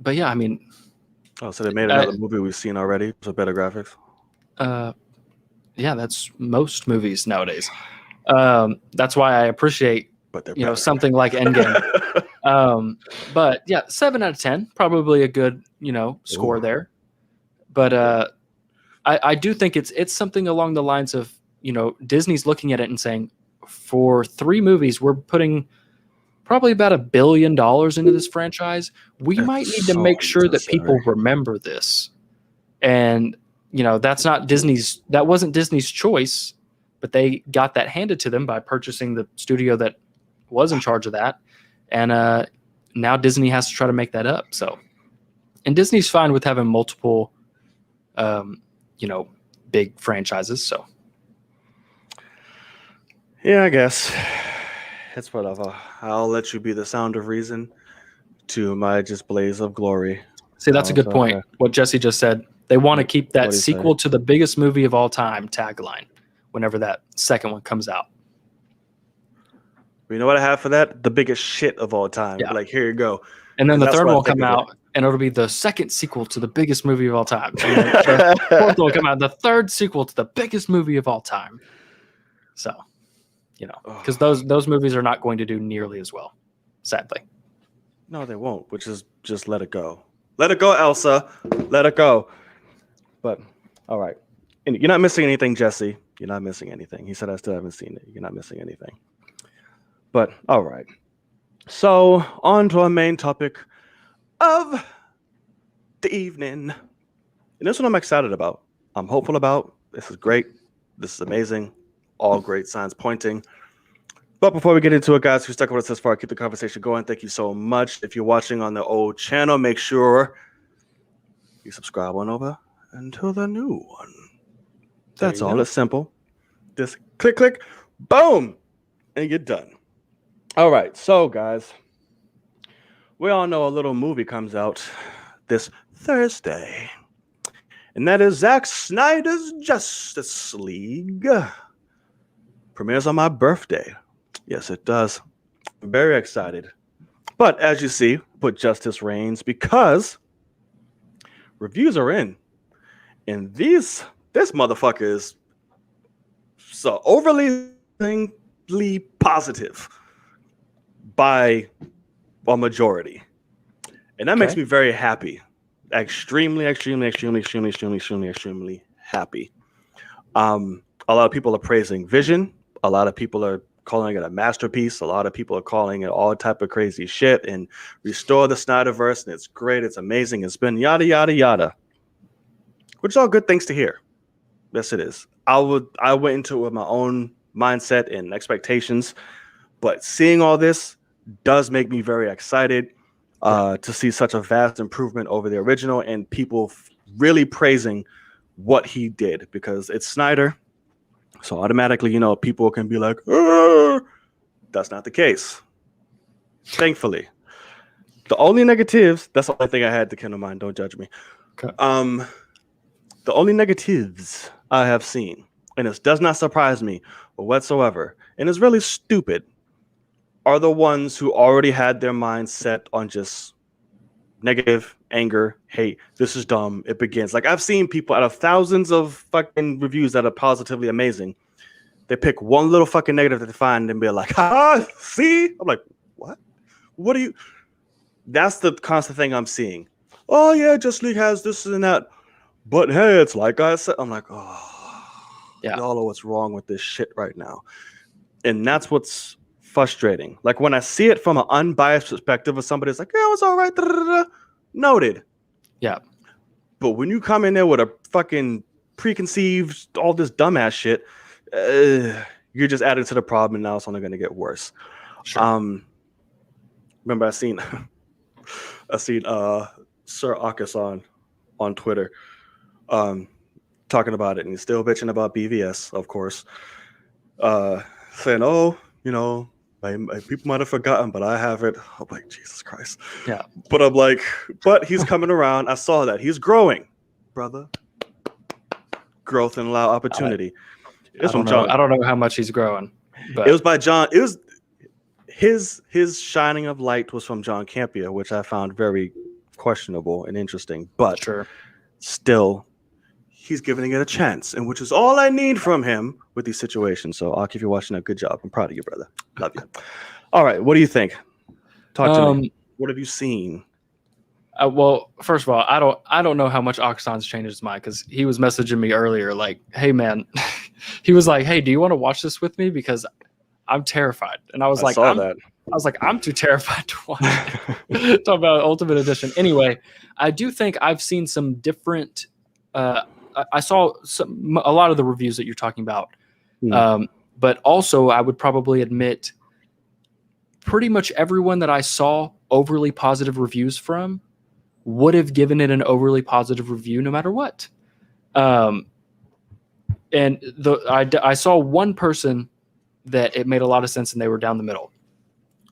yeah, I mean. Oh, so they made another movie we've seen already with better graphics. Yeah, that's most movies nowadays. That's why I appreciate, something like Endgame. But yeah, 7 out of 10, probably a good, score. Ooh. There. But I do think it's something along the lines of, Disney's looking at it and saying, for 3 movies, we're putting probably about $1 billion into this franchise. We might need to make sure that people remember this. And, that wasn't Disney's choice, but they got that handed to them by purchasing the studio that was in charge of that. And now Disney has to try to make that up. So, and Disney's fine with having multiple, big franchises. So, yeah, I guess it's whatever. I'll let you be the sound of reason to my just blaze of glory. See, that's a good point. Okay. What Jesse just said. They want to keep that sequel to the biggest movie of all time tagline whenever that second one comes out. You know what I have for that? The biggest shit of all time. Yeah. Like, here you go. And then the third one will come out, and it'll be the second sequel to the biggest movie of all time. And the fourth one will come out, the third sequel to the biggest movie of all time. So, because those movies are not going to do nearly as well, sadly. No, they won't, which is just let it go. Let it go, Elsa. Let it go. But, all right. And you're not missing anything, Jesse. You're not missing anything. He said I still haven't seen it. You're not missing anything. But, all right. So, on to our main topic of the evening. And this one I'm excited about. I'm hopeful about. This is great. This is amazing. All great signs pointing. But before we get into it, guys, who stuck with us this far, keep the conversation going. Thank you so much. If you're watching on the old channel, make sure you subscribe on over until the new one. That's all. It's simple. Just click, click, boom, and you're done. All right. So, guys, we all know a little movie comes out this Thursday, and that is Zack Snyders' Justice League. Premieres on my birthday. Yes, it does. I'm very excited. But as you see, put Justice Reigns because reviews are in. And this motherfucker is so overly positive by a majority. And that makes me very happy. Extremely happy. A lot of people are praising Vision. A lot of people are calling it a masterpiece. A lot of people are calling it all type of crazy shit and restore the Snyderverse, and it's great, it's amazing, it's been yada yada yada, which is all good things to hear. Yes, it is. I went into it with my own mindset and expectations, but seeing all this does make me very excited to see such a vast improvement over the original, and people really praising what he did, because it's Snyder. So automatically, people can be like, that's not the case. Thankfully. The only negatives, that's the only thing I had to kindle mind. Don't judge me. Okay. The only negatives I have seen, and it does not surprise me whatsoever, and it's really stupid, are the ones who already had their mind set on just negative, anger, hate. This is dumb. It begins. Like, I've seen people out of thousands of fucking reviews that are positively amazing, they pick one little fucking negative that they find and be like, see? I'm like, what? What are you? That's the constant thing I'm seeing. Oh, yeah, Justice League has this and that. But hey, it's like I said. I'm like, y'all know what's wrong with this shit right now. And that's what's frustrating. Like, when I see it from an unbiased perspective of somebody's like, yeah, it was all right. Noted. Yeah. But when you come in there with a fucking preconceived, all this dumbass shit, you're just adding to the problem, and now it's only going to get worse. Sure. Remember, I seen Sir Akasan on Twitter talking about it, and he's still bitching about BVS, of course, saying, "Oh, people might have forgotten, but I haven't." I'm like, Jesus Christ. Yeah. But I'm like, but he's coming around. I saw that he's growing, brother. Growth and allow opportunity. I don't know how much he's growing. But it was by John. It was his shining of light was from John Campea, which I found very questionable and interesting. But still, he's giving it a chance, and which is all I need from him with these situations. So, Ak, if you're watching that, good job. I'm proud of you, brother. Love you. All right, what do you think? Talk to me. What have you seen? Well, first of all, I don't know how much Akasan's changed his mind, because he was messaging me earlier like, hey, man, he was like, hey, do you want to watch this with me? Because I'm terrified. And I was like, I'm too terrified to watch it. Talk about Ultimate Edition. Anyway, I do think I've seen some different, I saw a lot of the reviews that you're talking about. But also I would probably admit pretty much everyone that I saw overly positive reviews from would have given it an overly positive review no matter what. And I saw one person that it made a lot of sense, and they were down the middle.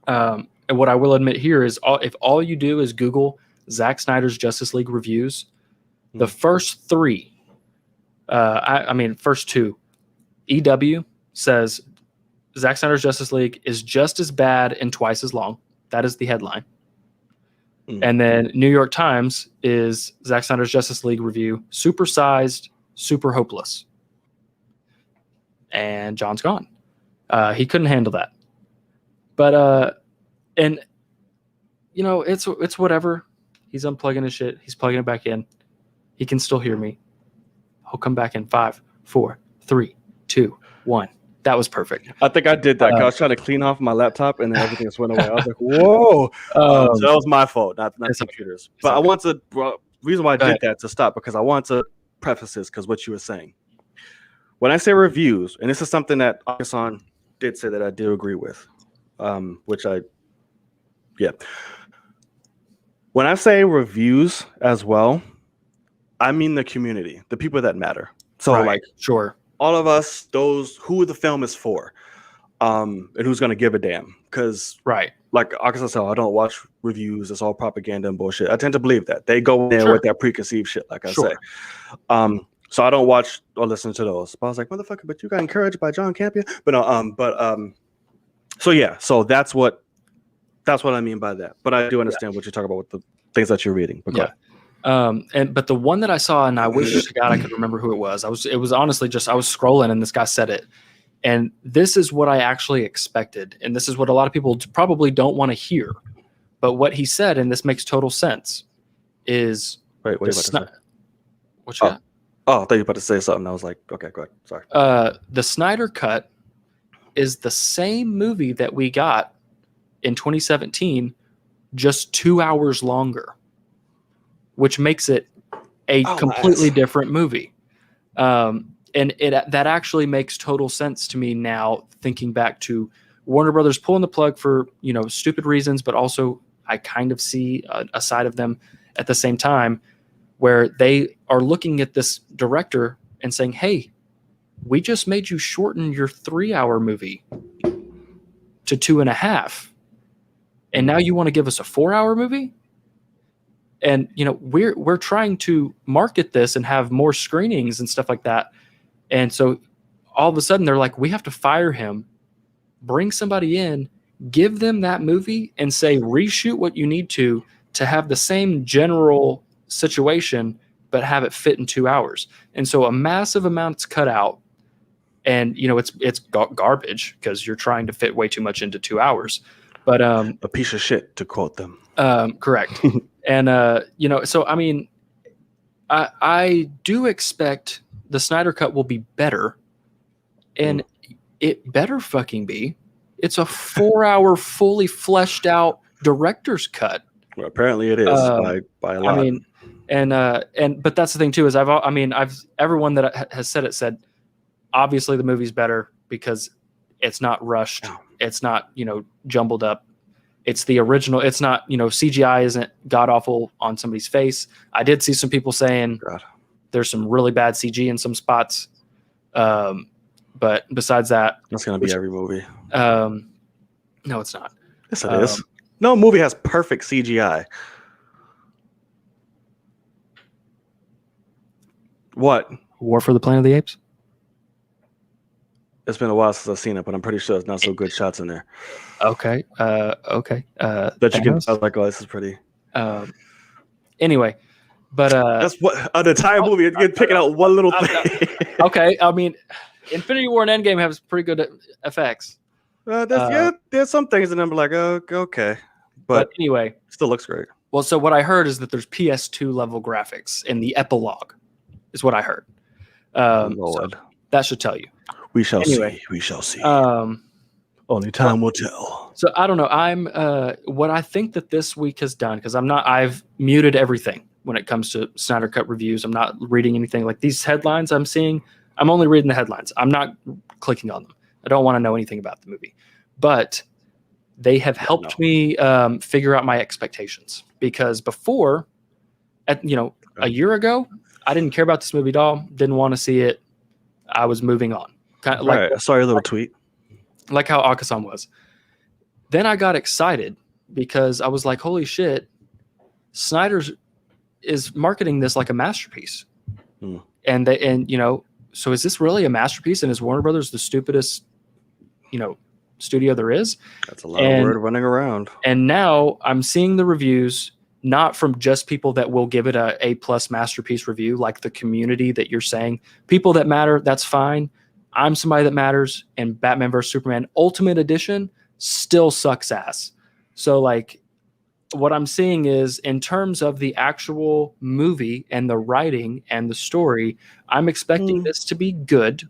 And what I will admit here is, if all you do is Google Zack Snyder's Justice League reviews, the first three, first two, EW says Zack Snyder's Justice League is just as bad and twice as long. That is the headline. And then New York Times is Zack Snyder's Justice League review, supersized, super hopeless. And John's gone. He couldn't handle that. But it's whatever. He's unplugging his shit. He's plugging it back in. He can still hear me. He'll come back in 5, 4, 3, 2, 1. That was perfect. I think I did that. I was trying to clean off my laptop, and then everything just went away. I was like, "Whoa!" So that was my fault, not computers. But I want to. Reason why I did that to stop, because I want to preface this, because what you were saying. When I say reviews, and this is something that Akasan did say that I do agree with, When I say reviews as well, I mean the community, the people that matter. So all of us, those who the film is for, and who's going to give a damn. Because like Akasan said, I don't watch reviews. It's all propaganda and bullshit. I tend to believe that. They go in there with that preconceived shit, like I say. So I don't watch or listen to those. But I was like, motherfucker, but you got encouraged by John Campea. But no, so that's what I mean by that. But I do understand what you're talking about with the things that you're reading. But but the one that I saw, and I wish to God I could remember who it was. It was honestly just, I was scrolling and this guy said it. And this is what I actually expected. And this is what a lot of people probably don't want to hear. But what he said, and this makes total sense, is wait, what are you about to say? What you got? Oh, I thought you were about to say something. I was like, okay, go ahead. Sorry. The Snyder Cut is the same movie that we got in 2017, just 2 hours longer, which makes it a completely different movie. And that actually makes total sense to me now, thinking back to Warner Brothers pulling the plug for, stupid reasons, but also I kind of see a side of them at the same time where they are looking at this director and saying, hey, we just made you shorten your 3-hour movie to 2.5. And now you want to give us a 4-hour movie? And, we're trying to market this and have more screenings and stuff like that. And so all of a sudden they're like, we have to fire him, bring somebody in, give them that movie and say, reshoot what you need to have the same general situation, but have it fit in 2 hours. And so a massive amount's cut out. And, it's garbage because you're trying to fit way too much into 2 hours. But a piece of shit, to quote them. Correct. And, so, I mean, I do expect the Snyder Cut will be better. And it better fucking be. It's a 4-hour, fully fleshed out director's cut. Well, apparently it is by a lot. I mean, but that's the thing too, is everyone that has said it said, obviously the movie's better because it's not rushed. Oh. It's not, jumbled up. It's the original. It's not, CGI isn't god awful on somebody's face. I did see some people saying there's some really bad CG in some spots. But besides that, that's going to be every movie. No, it's not. Yes, it is. No movie has perfect CGI. What? War for the Planet of the Apes? It's been a while since I've seen it, but I'm pretty sure there's not so good shots in there. Okay. Okay. That you can. I was like, oh, this is pretty. Anyway, but that's what an entire movie. You're picking out one little thing. Okay. I mean, Infinity War and Endgame have pretty good effects. There's some things in them like, oh, okay, but anyway, still looks great. Well, so what I heard is that there's PS2 level graphics in the epilogue, is what I heard. So that should tell you. We shall see. We shall see. Only time will tell. So I don't know. I'm what I think that this week has done, because I've muted everything when it comes to Snyder Cut reviews. I'm not reading anything like these headlines I'm seeing. I'm only reading the headlines. I'm not clicking on them. I don't want to know anything about the movie, but they have helped me figure out my expectations, because before, a year ago, I didn't care about this movie at all. Didn't want to see it. I was moving on. Kind of like, I saw your little tweet. Like how Akasan was. Then I got excited because I was like, holy shit, Snyders is marketing this like a masterpiece. So is this really a masterpiece? And is Warner Brothers the stupidest, studio there is? That's a lot of word running around. And now I'm seeing the reviews, not from just people that will give it a A+ masterpiece review, like the community that you're saying. People that matter, that's fine. I'm somebody that matters, and Batman vs Superman Ultimate Edition still sucks ass. So like, what I'm seeing is, in terms of the actual movie and the writing and the story, I'm expecting this to be good.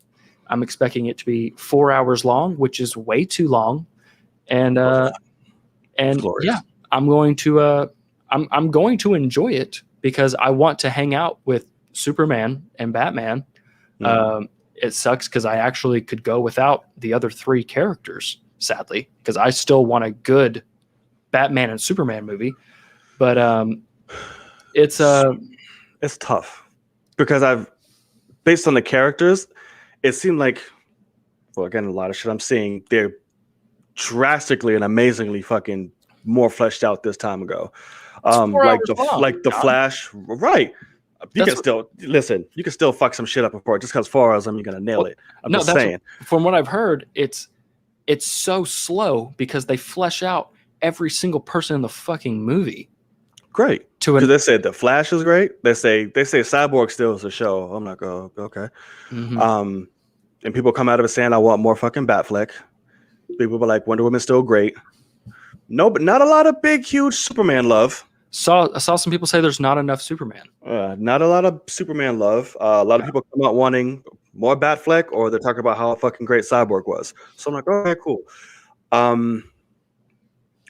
I'm expecting it to be 4 hours long, which is way too long. And yeah, I'm going to I'm going to enjoy it because I want to hang out with Superman and Batman. It sucks because I actually could go without the other three characters, sadly, because I still want a good Batman and Superman movie. But it's tough because based on the characters, it seemed like, well, again, a lot of shit I'm seeing, they're drastically and amazingly fucking more fleshed out this time ago. Like the Flash, right? You can still fuck some shit up before, just because 4 hours, you're gonna nail it. I'm just saying. From what I've heard, it's so slow because they flesh out every single person in the fucking movie. Great. Because they said the Flash is great. They say Cyborg still is a show. I'm like, oh, okay. Mm-hmm. And people come out of it saying, I want more fucking Batfleck. People were like, Wonder Woman's still great. No, but not a lot of big, huge Superman love. I saw some people say there's not enough Superman. Not a lot of Superman love. A lot of people come out wanting more Batfleck, or they're talking about how fucking great Cyborg was. So I'm like, okay, cool.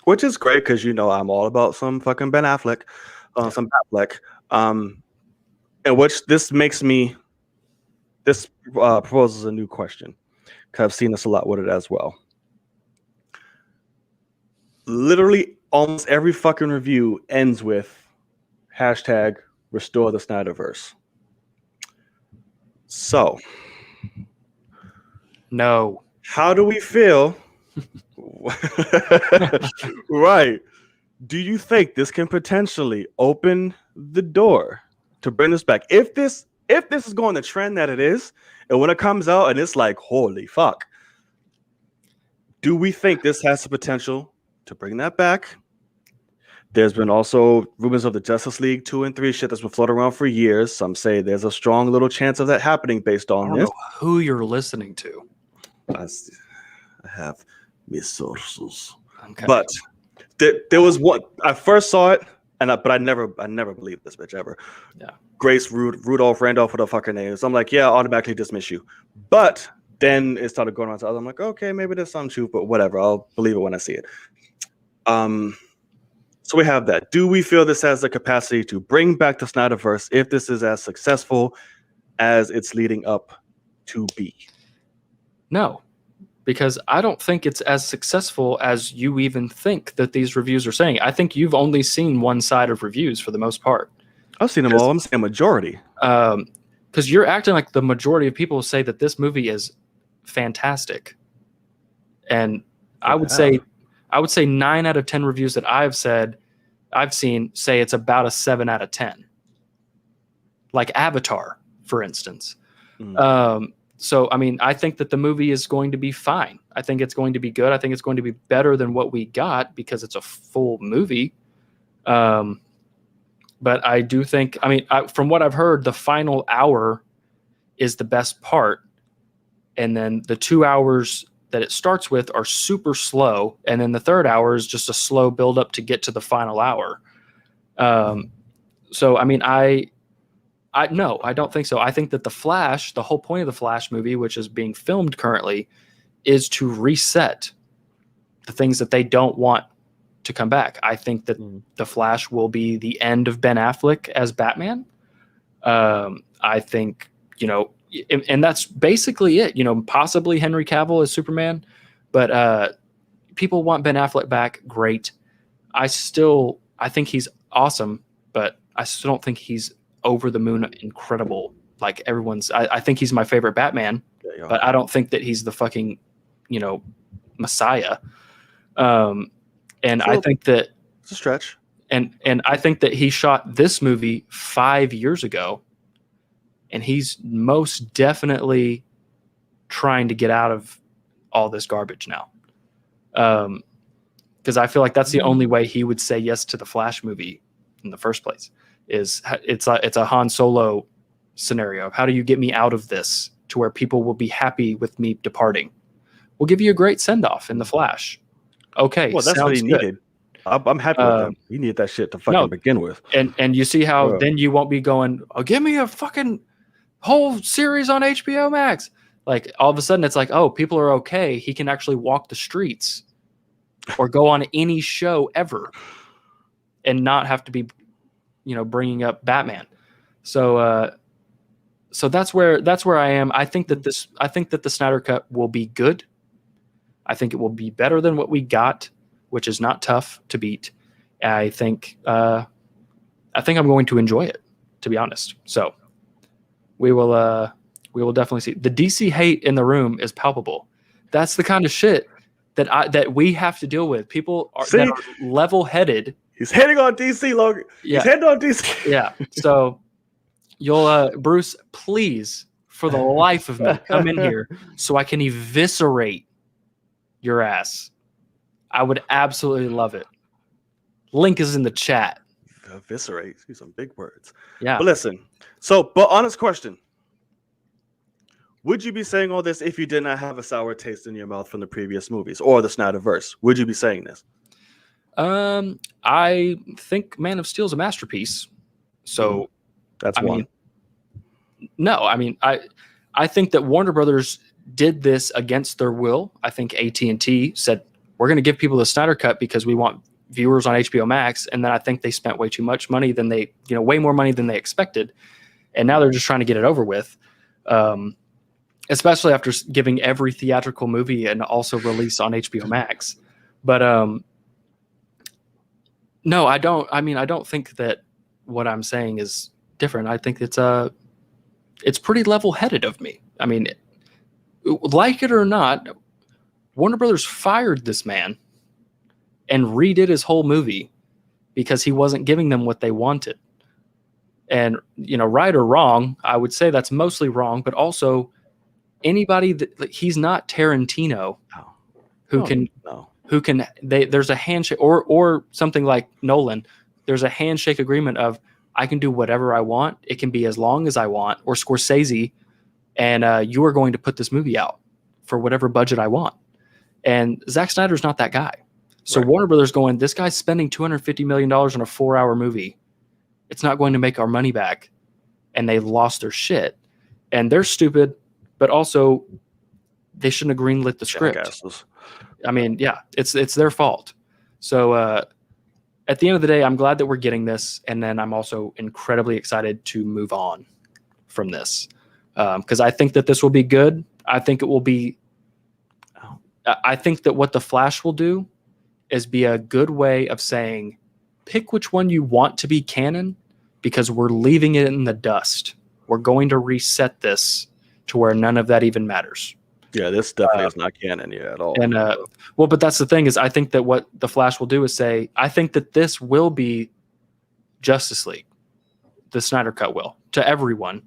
Which is great because I'm all about some fucking Ben Affleck, some Batfleck. And which this proposes a new question because I've seen this a lot with it as well. Literally, almost every fucking review ends with hashtag restore the Snyderverse. So, no. How do we feel? Right. Do you think this can potentially open the door to bring this back? If this is going the trend that it is, and when it comes out and it's like, holy fuck, do we think this has the potential to bring that back? There's been also rumors of the Justice League 2 and 3 shit that's been floating around for years. Some say there's a strong little chance of that happening based on I don't know who you're listening to. I have my sources. Okay. But there was one. I first saw it, but I never believed this bitch ever. Yeah. Grace Rudolph Randolph, what the fuck her name is. I'm like, yeah, I'll automatically dismiss you. But then it started going on to others. I'm like, okay, maybe there's some truth, but whatever. I'll believe it when I see it. So we have that. Do we feel this has the capacity to bring back the Snyderverse if this is as successful as it's leading up to be? No, because I don't think it's as successful as you even think that these reviews are saying. I think you've only seen one side of reviews for the most part. I've seen them all. I'm saying majority. Because you're acting like the majority of people say that this movie is fantastic. And I would say 9 out of 10 reviews that I've seen say it's about a 7 out of 10. Like Avatar, for instance. So, I mean, I think that the movie is going to be fine. I think it's going to be good. I think it's going to be better than what we got because it's a full movie. But I do think, I mean, from what I've heard, the final hour is the best part. And then the 2 hours that it starts with are super slow. And then the third hour is just a slow build up to get to the final hour. So, I mean, no, I don't think so. I think that The Flash, the whole point of the Flash movie, which is being filmed currently, is to reset the things that they don't want to come back. I think that The Flash will be the end of Ben Affleck as Batman. I think, and that's basically it, possibly Henry Cavill as Superman, but people want Ben Affleck back. Great. I think he's awesome, but I still don't think he's over the moon incredible like everyone's. I think he's my favorite Batman, but I don't think that he's the fucking Messiah. And I think that it's a stretch, and I think that he shot this movie 5 years ago, and he's most definitely trying to get out of all this garbage now, because I feel like that's the only way he would say yes to the Flash movie in the first place. Is it's a Han Solo scenario. How do you get me out of this to where people will be happy with me departing? We'll give you a great send-off in The Flash. Okay, well, that's what he needed. I'm happy with that. He needed that shit to fucking begin with. And you see how then you won't be going, oh, give me a fucking whole series on HBO Max. Like all of a sudden it's like, oh, people are okay. He can actually walk the streets or go on any show ever and not have to be, bringing up Batman. So that's where I am. I think that the Snyder Cut will be good. I think it will be better than what we got, which is not tough to beat. I think I'm going to enjoy it, to be honest. So we will definitely see. The DC hate in the room is palpable. That's the kind of shit that we have to deal with. People that are level-headed. He's heading on DC, Logan. Yeah. He's heading on DC. Yeah. So you'll, Bruce, please, for the life of me, come in here so I can eviscerate your ass. I would absolutely love it. Link is in the chat. Eviscerate. Use some big words. Yeah. But listen. But honest question. Would you be saying all this if you did not have a sour taste in your mouth from the previous movies or the Snyderverse? Would you be saying this? I think Man of Steel is a masterpiece. So that's one. No, I I think that Warner Brothers did this against their will. I think AT&T said, we're going to give people the Snyder Cut because we want viewers on HBO Max. And then I think they spent way too much money than they, way more money than they expected. And now they're just trying to get it over with. Especially after giving every theatrical movie and also release on HBO Max. But no, I don't. I mean, I don't think that what I'm saying is different. I think it's pretty level-headed of me. I mean, like it or not, Warner Brothers fired this man and redid his whole movie because he wasn't giving them what they wanted. And, right or wrong, I would say that's mostly wrong, but also anybody that he's not Tarantino who can there's a handshake or something like Nolan. There's a handshake agreement of I can do whatever I want. It can be as long as I want, or Scorsese, and you are going to put this movie out for whatever budget I want. And Zack Snyder's not that guy. So Warner Brothers going, this guy's spending $250 million on a 4-hour movie. It's not going to make our money back. And they lost their shit. And they're stupid, but also they shouldn't have greenlit the script. I mean, yeah, it's their fault. So at the end of the day, I'm glad that we're getting this. And then I'm also incredibly excited to move on from this. Because I think that this will be good. I think it will be... I think that what The Flash will do is be a good way of saying, pick which one you want to be canon, because we're leaving it in the dust. We're going to reset this to where none of that even matters. Yeah, this definitely is not canon yet at all. And but that's the thing is, I think that what The Flash will do is say, I think that this will be Justice League. The Snyder Cut will, to everyone.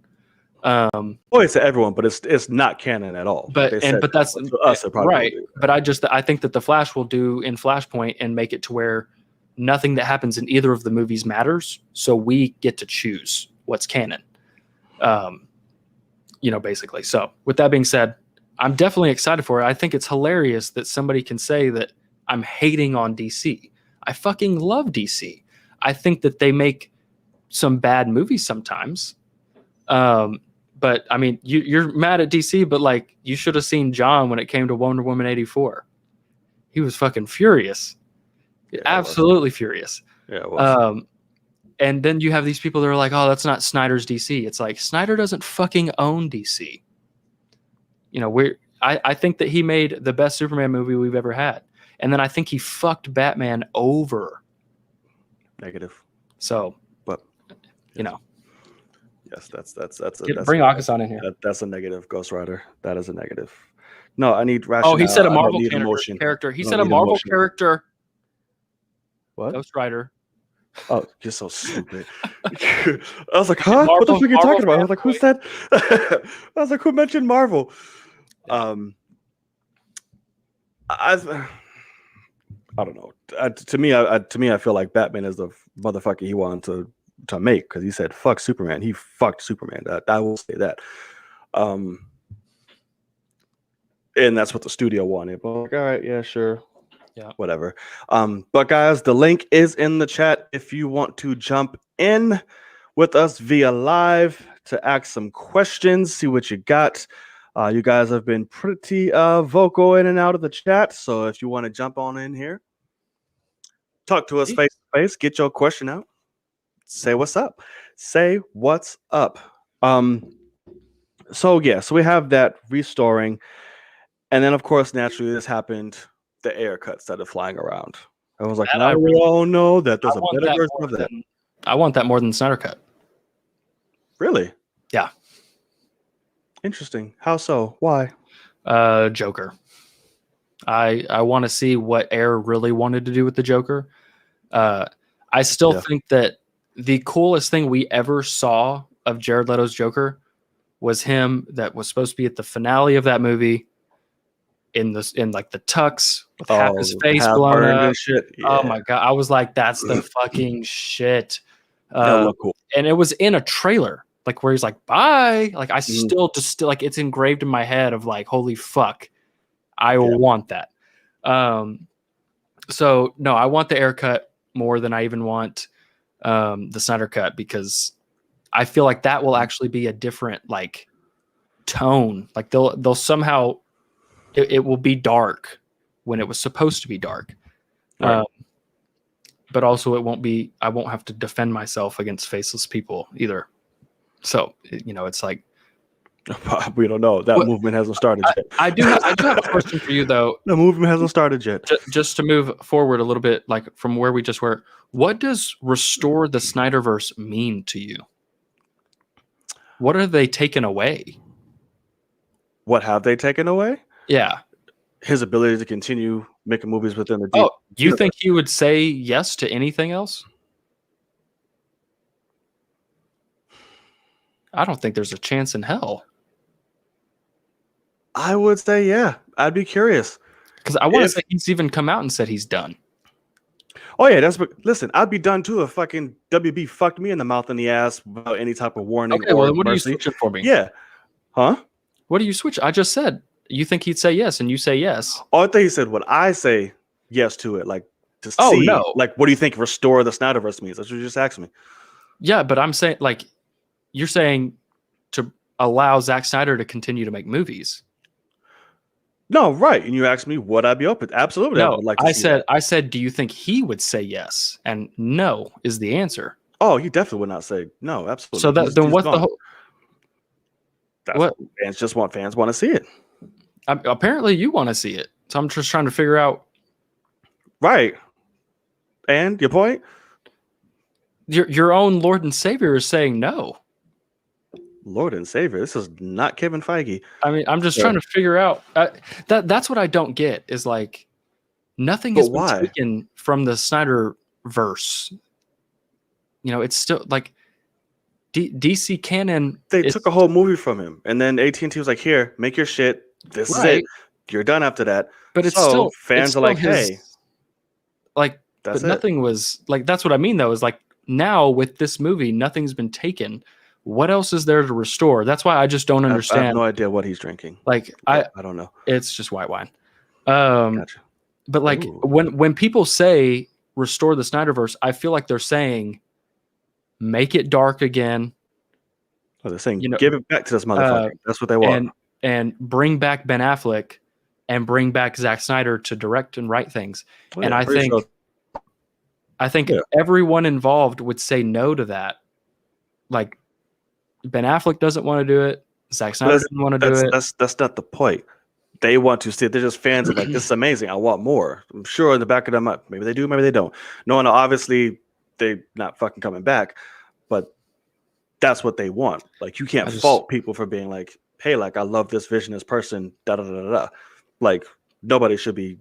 It's to everyone, but it's not canon at all. But that's to us, it probably right. But I think that The Flash will do in Flashpoint and make it to where nothing that happens in either of the movies matters. So we get to choose what's canon. Basically. So with that being said, I'm definitely excited for it. I think it's hilarious that somebody can say that I'm hating on DC. I fucking love DC. I think that they make some bad movies sometimes. But I mean, you're mad at DC, but like you should have seen John when it came to Wonder Woman 84. He was fucking furious. Yeah, absolutely furious. Yeah. It was. And then you have these people that are like, oh, that's not Snyder's DC. It's like, Snyder doesn't fucking own DC. I think that he made the best Superman movie we've ever had. And then I think he fucked Batman over. Negative. So, but yes, that's bring Akas on in here. That's a negative, Ghost Rider. That is a negative. No, I need rationale. Oh, he said a Marvel character. He said a Marvel character. What? Ghost Rider. Oh, you're so stupid. I was like, huh? What the fuck are you talking about? I was like, who said? I was like, who mentioned Marvel? I don't know. To me, I feel like Batman is the motherfucker he wanted to make, because he said fuck Superman. He fucked Superman. I will say that. And that's what the studio wanted. But like, all right, yeah, sure. Yeah, whatever. But guys, the link is in the chat if you want to jump in with us via live to ask some questions, see what you got. You guys have been pretty vocal in and out of the chat, so if you want to jump on in here, talk to us face to face, get your question out, say what's up. Say what's up. So we have that restoring, and then of course naturally this happened. The air cuts started flying around. I was like, now we all know that there's a better version of that. I want that more than Snyder Cut. Really? Yeah. Interesting. How so? Why? Joker. I want to see what Air really wanted to do with the Joker. I still think that the coolest thing we ever saw of Jared Leto's Joker was him that was supposed to be at the finale of that movie in like the tux with half his face blown up. And shit. Yeah. Oh my God. I was like, that's the fucking shit. Cool. And it was in a trailer, like where he's like, bye. Like I still like it's engraved in my head of like, holy fuck, I want that. So no, I want the Air cut more than I even want the Snyder cut, because I feel like that will actually be a different like tone. Like they'll somehow it will be dark when it was supposed to be dark. Right. But also I won't have to defend myself against faceless people either. So, it's like, we don't know. That movement hasn't started yet. I do have a question for you though. The movement hasn't started yet. Just to move forward a little bit, like from where we just were, what does restore the Snyderverse mean to you? What are they taking away? What have they taken away? Yeah. His ability to continue making movies within the you think he would say yes to anything else? I don't think there's a chance in hell. I would say, yeah. I'd be curious. Because I want to say he's even come out and said he's done. Oh, yeah. Listen, I'd be done too if fucking WB fucked me in the mouth and the ass without any type of warning. Okay, well, what are you switching for me? Yeah. Huh? What do you switch? I just said you think he'd say yes, and you say yes. Oh, I thought you said, would I say yes to it? Like, to Oh, see, no. like, what do you think restore the Snyderverse means? That's what you just asked me. Yeah, but I'm saying, like, you're saying to allow Zack Snyder to continue to make movies. No, right. And you asked me, would I be open? Absolutely. No, I would like to see that. I said, do you think he would say yes? And no is the answer. Oh, he definitely would not say no. Absolutely. So then what's the whole? That's what fans want to see it. Apparently, you want to see it. So I'm just trying to figure out. Right. And your point? Your own Lord and Savior is saying no. Lord and Savior. This is not Kevin Feige. I mean, I'm just trying to figure out that's what I don't get is like nothing has been taken from the Snyderverse. It's still like DC canon. They took a whole movie from him, and then AT&T was like, "Here, make your shit. This is it. You're done after that." But it's still fans are like, "Hey, like." But nothing was like. That's what I mean, though. Is like now with this movie, nothing's been taken. What else is there to restore? That's why I just don't understand. I have no idea what he's drinking. Like I don't know. It's just white wine. Gotcha. But like Ooh. when people say restore the Snyderverse, I feel like they're saying make it dark again. Oh, they're saying give it back to this motherfucker. That's what they want. And bring back Ben Affleck and bring back Zack Snyder to direct and write things. Oh, and I think everyone involved would say no to that. Like Ben Affleck doesn't want to do it. Zack Snyder doesn't want to do it. That's not the point. They want to see it. They're just fans of like, this is amazing. I want more. I'm sure in the back of them, maybe they do, maybe they don't. No, obviously they're not fucking coming back, but that's what they want. Like you can't fault people for being like, hey, like I love this vision, this person, da da da da. Like nobody should be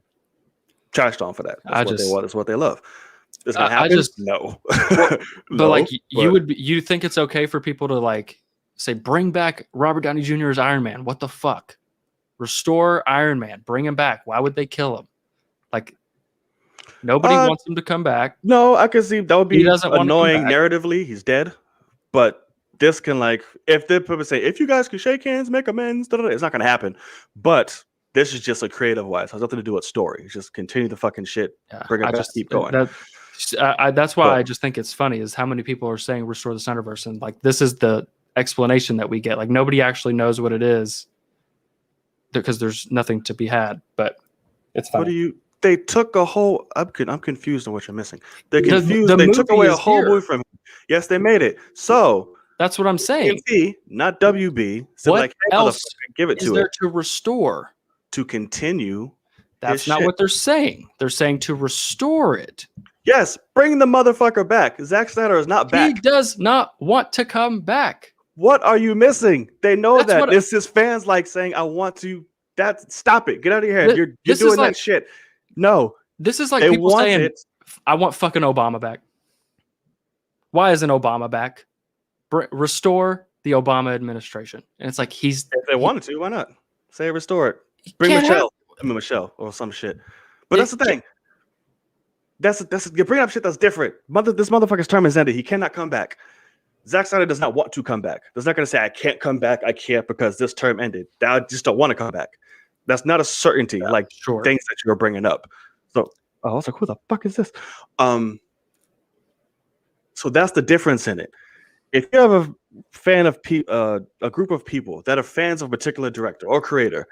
trashed on for that. That's what they want. It's what they love. It's gonna happen. No. But like you think it's okay for people to like say bring back Robert Downey Jr. as Iron Man? What the fuck? Restore Iron Man. Bring him back. Why would they kill him? Like nobody wants him to come back. No, I can see that would be annoying narratively. He's dead, but this can like if the people say if you guys can shake hands, make amends, it's not gonna happen. But this is just a creative wise. It has nothing to do with story. It's just continue the fucking shit. Bring it back. Keep going. That's why I just think it's funny is how many people are saying restore the Snyderverse and like this is the explanation that we get. Like nobody actually knows what it is because there's nothing to be had. But it's funny. They took a whole. I'm confused on what you're missing. They're confused. They took away a whole movie from him. Yes, they made it. So that's what I'm saying. AT&T, not WB. So what like, hey, else give it is to there it to restore? To continue. That's not what they're saying. They're saying to restore it. Yes, bring the motherfucker back. Zack Snyder is not back. He does not want to come back. What are you missing? They know that. This is fans like saying, I want to. Stop it. Get out of your head. You're doing that shit. No. This is like people saying, I want fucking Obama back. Why isn't Obama back? Restore the Obama administration. And it's like if they wanted to, why not? Say restore it. Bring Michelle or some shit. But that's the thing. You're bringing up shit that's different. This motherfucker's term is ended. He cannot come back. Zack Snyder does not want to come back. He's not going to say, I can't come back. I can't because this term ended. I just don't want to come back. That's not a certainty, things that you're bringing up. So I was like, who the fuck is this? So that's the difference in it. If you have fan of a group of people that are fans of a particular director or creator,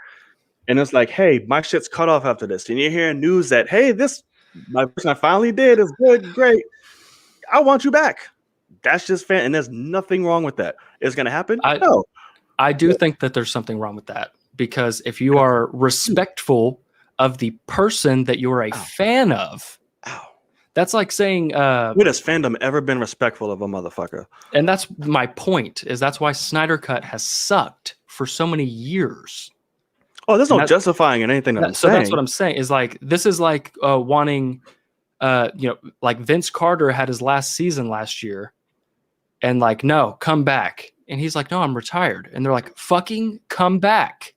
and it's like, hey, my shit's cut off after this, and you're hearing news that, hey, this my person I finally did is good, great, I want you back. That's just fan, and there's nothing wrong with that. It's gonna happen. No, I do think that there's something wrong with that, because if you are respectful of the person that you're a fan of, that's like saying, when has fandom ever been respectful of a motherfucker? And that's my point, is that's why Snyder Cut has sucked for so many years. Oh, there's no justifying in anything that I'm saying. So that's what I'm saying, is like, this is like wanting, like Vince Carter had his last season last year, and like, no, come back. And he's like, no, I'm retired. And they're like, fucking come back.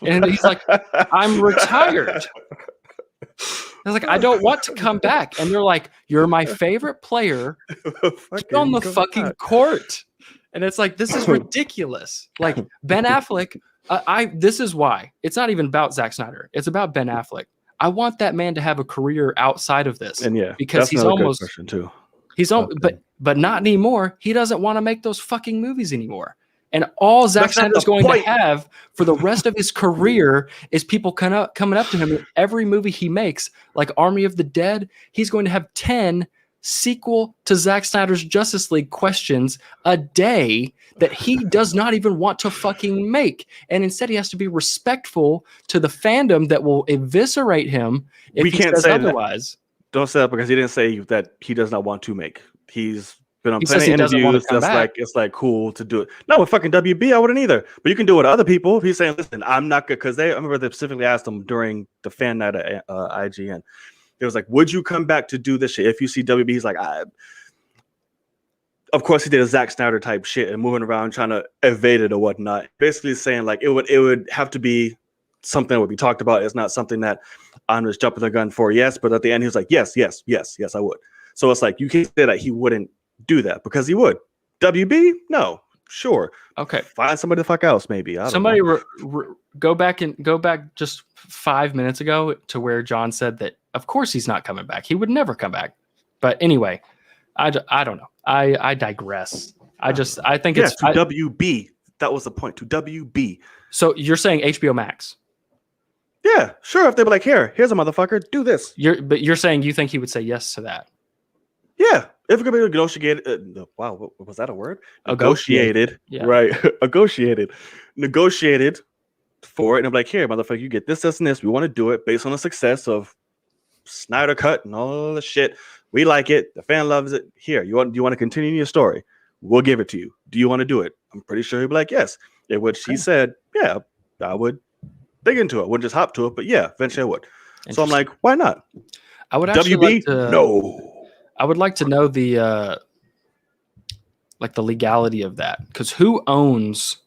And he's like, I'm retired. I was like, I don't want to come back. And they're like, you're my favorite player. Get on the fucking court. And it's like, this is ridiculous. Like, Ben Affleck, this is why. It's not even about Zack Snyder. It's about Ben Affleck. I want that man to have a career outside of this. And yeah, because he's almost too. He's on, but not anymore. He doesn't want to make those fucking movies anymore. And all Zack Snyder's going to have for the rest of his career is people coming up to him in every movie he makes, like Army of the Dead. He's going to have 10 sequel to Zack Snyder's Justice League questions a day that he does not even want to fucking make. And instead he has to be respectful to the fandom that will eviscerate him if he says otherwise. Don't say that, because he didn't say that he does not want to make. He's been on plenty of interviews. It's like cool to do it. No, with fucking WB, I wouldn't either. But you can do it with other people. He's saying, listen, I'm not good, because I remember they specifically asked him during the fan night at IGN. It was like, would you come back to do this shit if you see WB? He's like, of course he did a Zack Snyder type shit and moving around trying to evade it or whatnot. Basically saying like it would have to be something that would be talked about. It's not something that I'm just jumping the gun for. Yes, but at the end he was like, yes, I would. So it's like, you can't say that he wouldn't do that, because he would. WB, no, sure, okay, find somebody the fuck else, maybe. Go back just 5 minutes ago to where John said that of course he's not coming back. He would never come back. But anyway, I don't know. I digress. I think it's to WB. That was the point, to WB. So you're saying HBO Max? Yeah, sure. If they were like, here's a motherfucker, do this. But you're saying you think he would say yes to that? Yeah, if it could be negotiated. Wow, was that a word? Negotiated, yeah. Right? Negotiated for it, and I'm like, here, motherfucker, you get this, and this. We want to do it based on the success of Snyder Cut and all the shit. We like it. The fan loves it. Here, do you want to continue your story? We'll give it to you. Do you want to do it? I'm pretty sure he'd be like, yes. At which he said, yeah, I would dig into it. Wouldn't just hop to it, but yeah, eventually I would. So I'm like, why not? I would actually WB? like to, no. I would like to know the legality of that, because who owns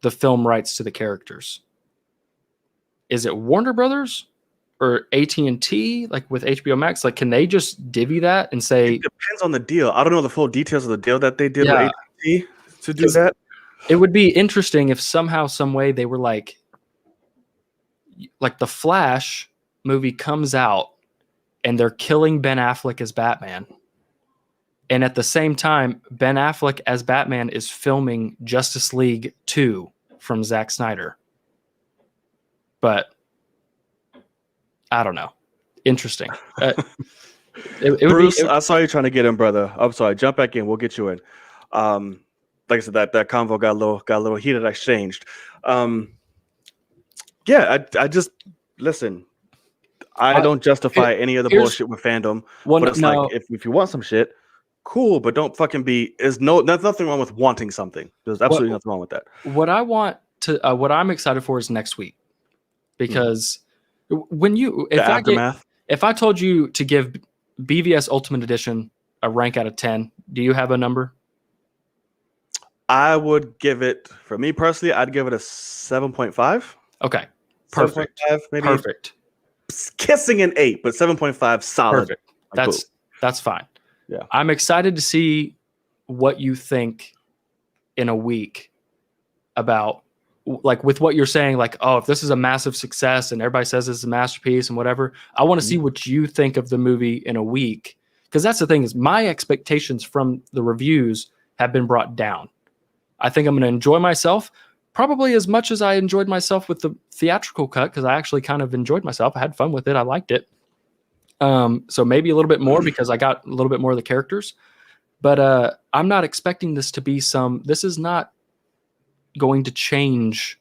the film rights to the characters? Is it Warner Brothers or AT&T? Like with HBO Max, like can they just divvy that and say? It depends on the deal. I don't know the full details of the deal that they did with AT&T to do that. It would be interesting if somehow, some way they were like the Flash movie comes out and they're killing Ben Affleck as Batman. And at the same time, Ben Affleck as Batman is filming Justice League 2 from Zack Snyder. But I don't know. Interesting. Bruce, I saw you trying to get in, brother. I'm sorry. Jump back in. We'll get you in. Like I said, that convo got a little heated, exchanged. Yeah, I just listen. I don't justify any of the bullshit with fandom. But it's like, if you want some shit, cool, but don't fucking be. There's nothing wrong with wanting something. There's absolutely nothing wrong with that. What I'm excited for is next week, because if I told you to give BVS Ultimate Edition a rank out of 10, do you have a number? I would give it, for me personally, I'd give it a 7.5. Okay, perfect. 7.5, maybe. Perfect. Kissing an 8, but 7.5 solid. Perfect. That's fine. Yeah. I'm excited to see what you think in a week about, like, with what you're saying, like, oh, if this is a massive success and everybody says it's a masterpiece and whatever, I want to see what you think of the movie in a week. Because that's the thing, is my expectations from the reviews have been brought down. I think I'm going to enjoy myself probably as much as I enjoyed myself with the theatrical cut, because I actually kind of enjoyed myself. I had fun with it. I liked it. So maybe a little bit more because I got a little bit more of the characters. But I'm not expecting this to be this is not going to change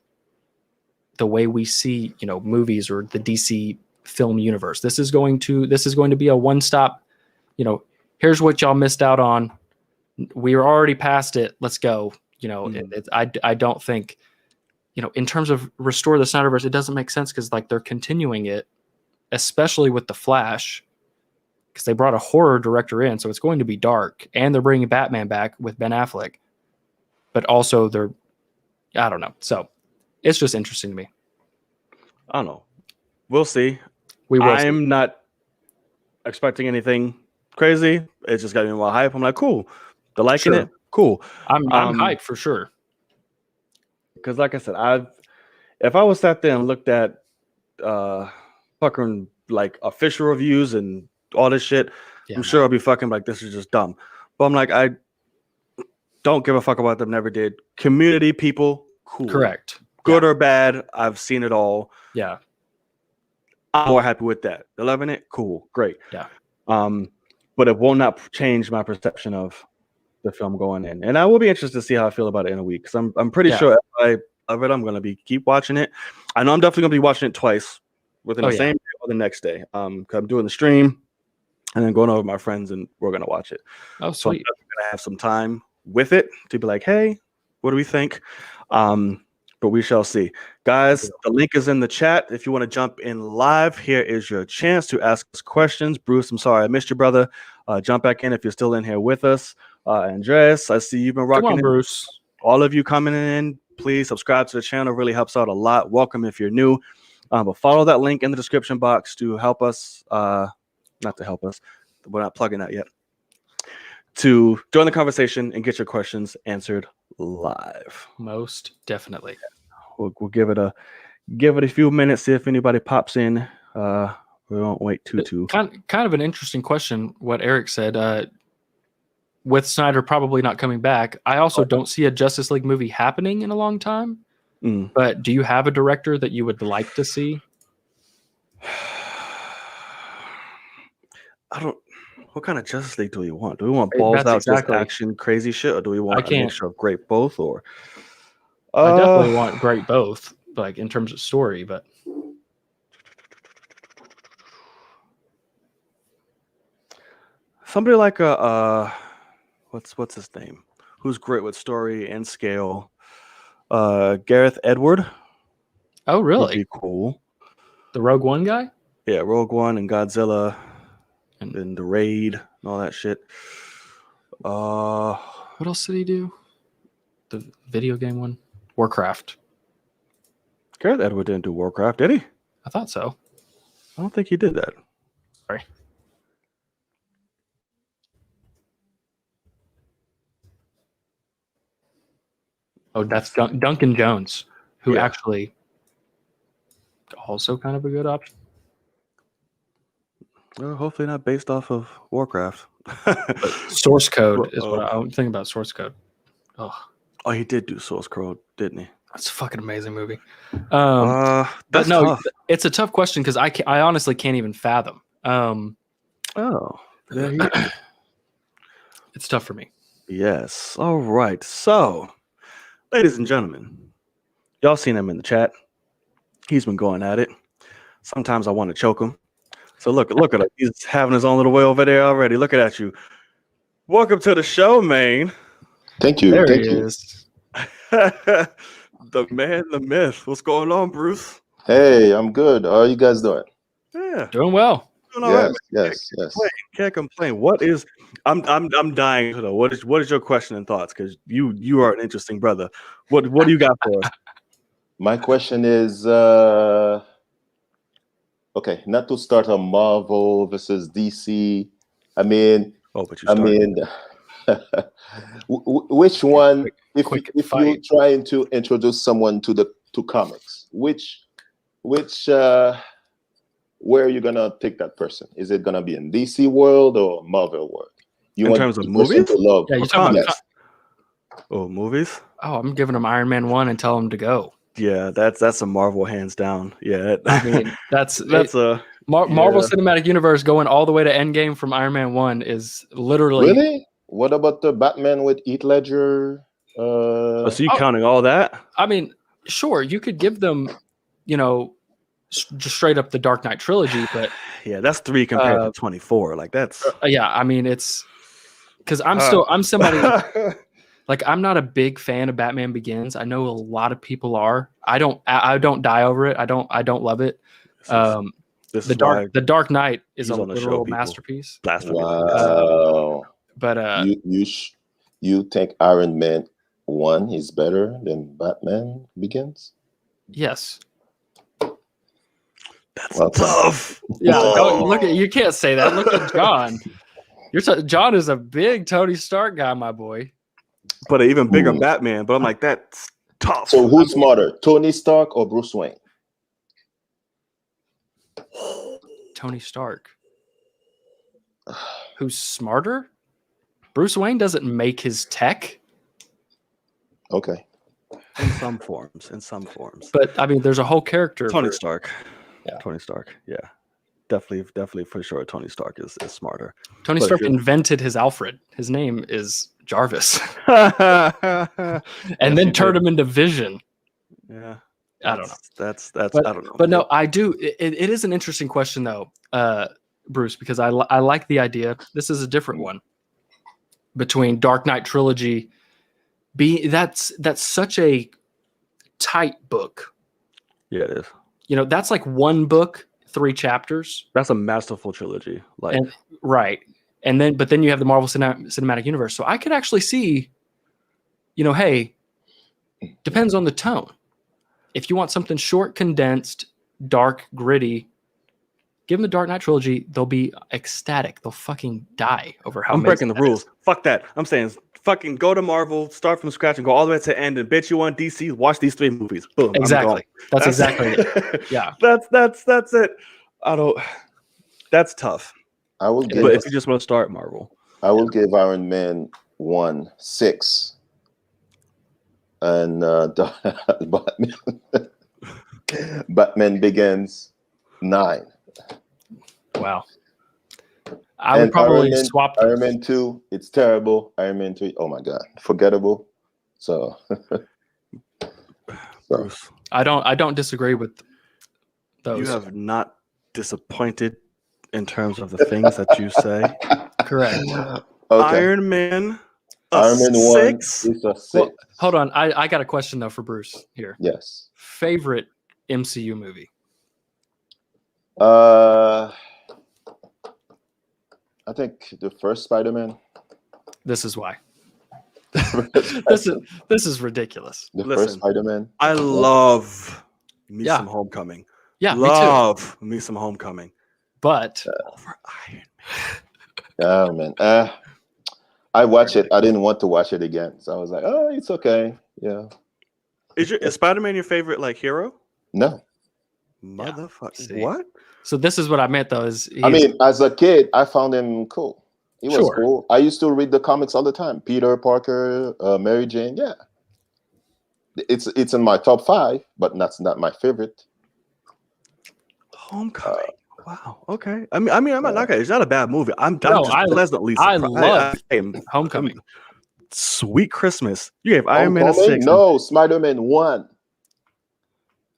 the way we see, movies or the DC film universe. This is going to be a one-stop, here's what y'all missed out on. We are already past it. Let's go. I don't think, in terms of restore the Snyderverse, it doesn't make sense because like they're continuing it, especially with the Flash, because they brought a horror director in, so it's going to be dark, and they're bringing Batman back with Ben Affleck, but also I don't know. So it's just interesting to me. I don't know. We'll see. I'm not expecting anything crazy. It's just got me a little hype. I'm like, cool. They're liking it. Cool. I'm hyped for sure. Because like I said, if I was sat there and looked at fucking like official reviews and all this shit, I'm sure I'll be fucking like, this is just dumb. But I'm like, I don't give a fuck about them. Never did. Community people, cool. Correct. Good or bad, I've seen it all. Yeah. I'm more happy with that. They're loving it. Cool. Great. Yeah. But it will not change my perception of the film going in. And I will be interested to see how I feel about it in a week. Because I'm pretty sure if I of it, I'm going to keep watching it. I know I'm definitely going to be watching it twice within the same day or the next day. Because I'm doing the stream and then going over with my friends and we're going to watch it. Oh, sweet. So I'm going to have some time with it to be like, hey, what do we think? But we shall see. Guys, the link is in the chat. If you want to jump in live, here is your chance to ask us questions. Bruce, I'm sorry I missed you, brother. Jump back in if you're still in here with us. Andres, I see you've been rocking. Come on, Bruce. All of you coming in, please subscribe to the channel. Really helps out a lot. Welcome if you're new. But follow that link in the description box to help us. Not to help us. We're not plugging that yet. To join the conversation and get your questions answered live. Most definitely. We'll give it a few minutes, see if anybody pops in. We won't wait too. Kind of an interesting question. What Eric said. With Snyder probably not coming back, I also don't see a Justice League movie happening in a long time. But do you have a director that you would like to see? What kind of Justice League do we want? Do we want balls out, just action, crazy shit, or do we want a mixture of great both? Or I definitely want great both, like in terms of story. But somebody like what's his name? Who's great with story and scale? Gareth Edward. Oh, really? Would be cool. The Rogue One guy? Yeah, Rogue One and Godzilla. And the Raid and all that shit. What else did he do? The video game one? Warcraft. Gareth Edward didn't do Warcraft, did he? I thought so. I don't think he did that. Sorry. Oh, that's Duncan Jones, who actually also kind of a good option. Well, hopefully not based off of Warcraft. Source Code is what I'm thinking about. Source Code. Oh, he did do Source Code, didn't he? That's a fucking amazing movie. But no, tough. It's a tough question because I honestly can't even fathom. It's tough for me. Yes. All right. So, ladies and gentlemen, y'all seen him in the chat. He's been going at it. Sometimes I want to choke him. So look at him. He's having his own little way over there already. Look at you. Welcome to the show, man. Thank you. There Thank he you. is. The man, the myth. What's going on, Bruce? Hey, I'm good. How are you guys doing? Yeah, Doing well. doing all right, man. Yes. Can't complain. What is? I'm dying to know. What is your question and thoughts? Because you are an interesting brother. What do you got for us? My question is, okay, not to start a Marvel versus DC. I mean, which one? If you're trying to introduce someone to comics, which where are you gonna take that person? Is it gonna be in DC world or Marvel world? In terms of movies? To love. Yeah, you're talking about Oh, movies? Oh, I'm giving him Iron Man 1 and tell him to go. Yeah, that's a Marvel hands down. Yeah. I mean, that's Yeah. Marvel Cinematic Universe going all the way to Endgame from Iron Man 1 is literally Really? What about the Batman with Heath Ledger? So you counting all that? I mean, sure, you could give them, just straight up the Dark Knight trilogy, but yeah, that's 3 compared to 24. Like that's yeah, I mean, it's because I'm somebody like I'm not a big fan of Batman Begins. I know a lot of people are. I don't die over it. I don't love it. The Dark Knight is a literal masterpiece. Wow. But you think Iron Man 1 is better than Batman Begins? Yes. That's tough. Yeah, look at you can't say that. Look at John. John is a big Tony Stark guy, my boy. But an even bigger Batman. But I'm like, that's tough. So who's smarter, Tony Stark or Bruce Wayne? Tony Stark. Who's smarter? Bruce Wayne doesn't make his tech. Okay. In some forms. But I mean, there's a whole character. Tony Stark. Yeah. Tony Stark. Yeah. Definitely for sure. Tony Stark is smarter. Tony Stark invented his Alfred. His name is Jarvis. And then turned him into Vision. Yeah. I don't know. That's I don't know. But no, I do. It is an interesting question though, Bruce, because I like the idea. This is a different one between Dark Knight trilogy. That's such a tight book. Yeah, it is. That's like one book, 3 chapters. That's a masterful trilogy. Like right. And then you have the Marvel Cinematic Universe. So I could actually see, hey, depends on the tone. If you want something short, condensed, dark, gritty, give them the Dark Knight trilogy. They'll be ecstatic. They'll fucking die over how. I'm breaking the rules. Fuck that. I'm saying fucking go to Marvel, start from scratch, and go all the way to the end. And bitch, you want DC? Watch these 3 movies. Boom. Exactly. That's exactly it. Yeah. That's it. That's tough. I will give. But if you just want to start Marvel, I will give Iron Man 1 6. And Batman Begins 9. Wow. I would probably swap Iron Man 2. It's terrible. Iron Man 3. Oh my god, forgettable. So, I don't disagree with those. You have not disappointed in terms of the things that you say. Correct. Okay. Iron Man 1 is a 6. Well, hold on. I got a question though for Bruce here. Yes. Favorite MCU movie? I think the first Spider-Man. This is why. this is ridiculous. The first Spider-Man. I love me some Homecoming. Yeah, love me some Homecoming. But over Iron Man. Oh man. I watched it. I didn't want to watch it again, so I was like, "Oh, it's okay." Yeah. Is Spider-Man your favorite hero? No. Motherfucker. Yeah. What? So this is what I meant though. I mean, as a kid, I found him cool. He was Sure. cool. I used to read the comics all the time. Peter Parker, Mary Jane. Yeah. It's in my top 5, but that's not my favorite. Homecoming. Wow. Okay. I mean, I'm not knocking it. It's not a bad movie. I'm just pleasantly surprised. I love Homecoming. Sweet Christmas. You gave Iron Man a 6. No, Spider-Man 1.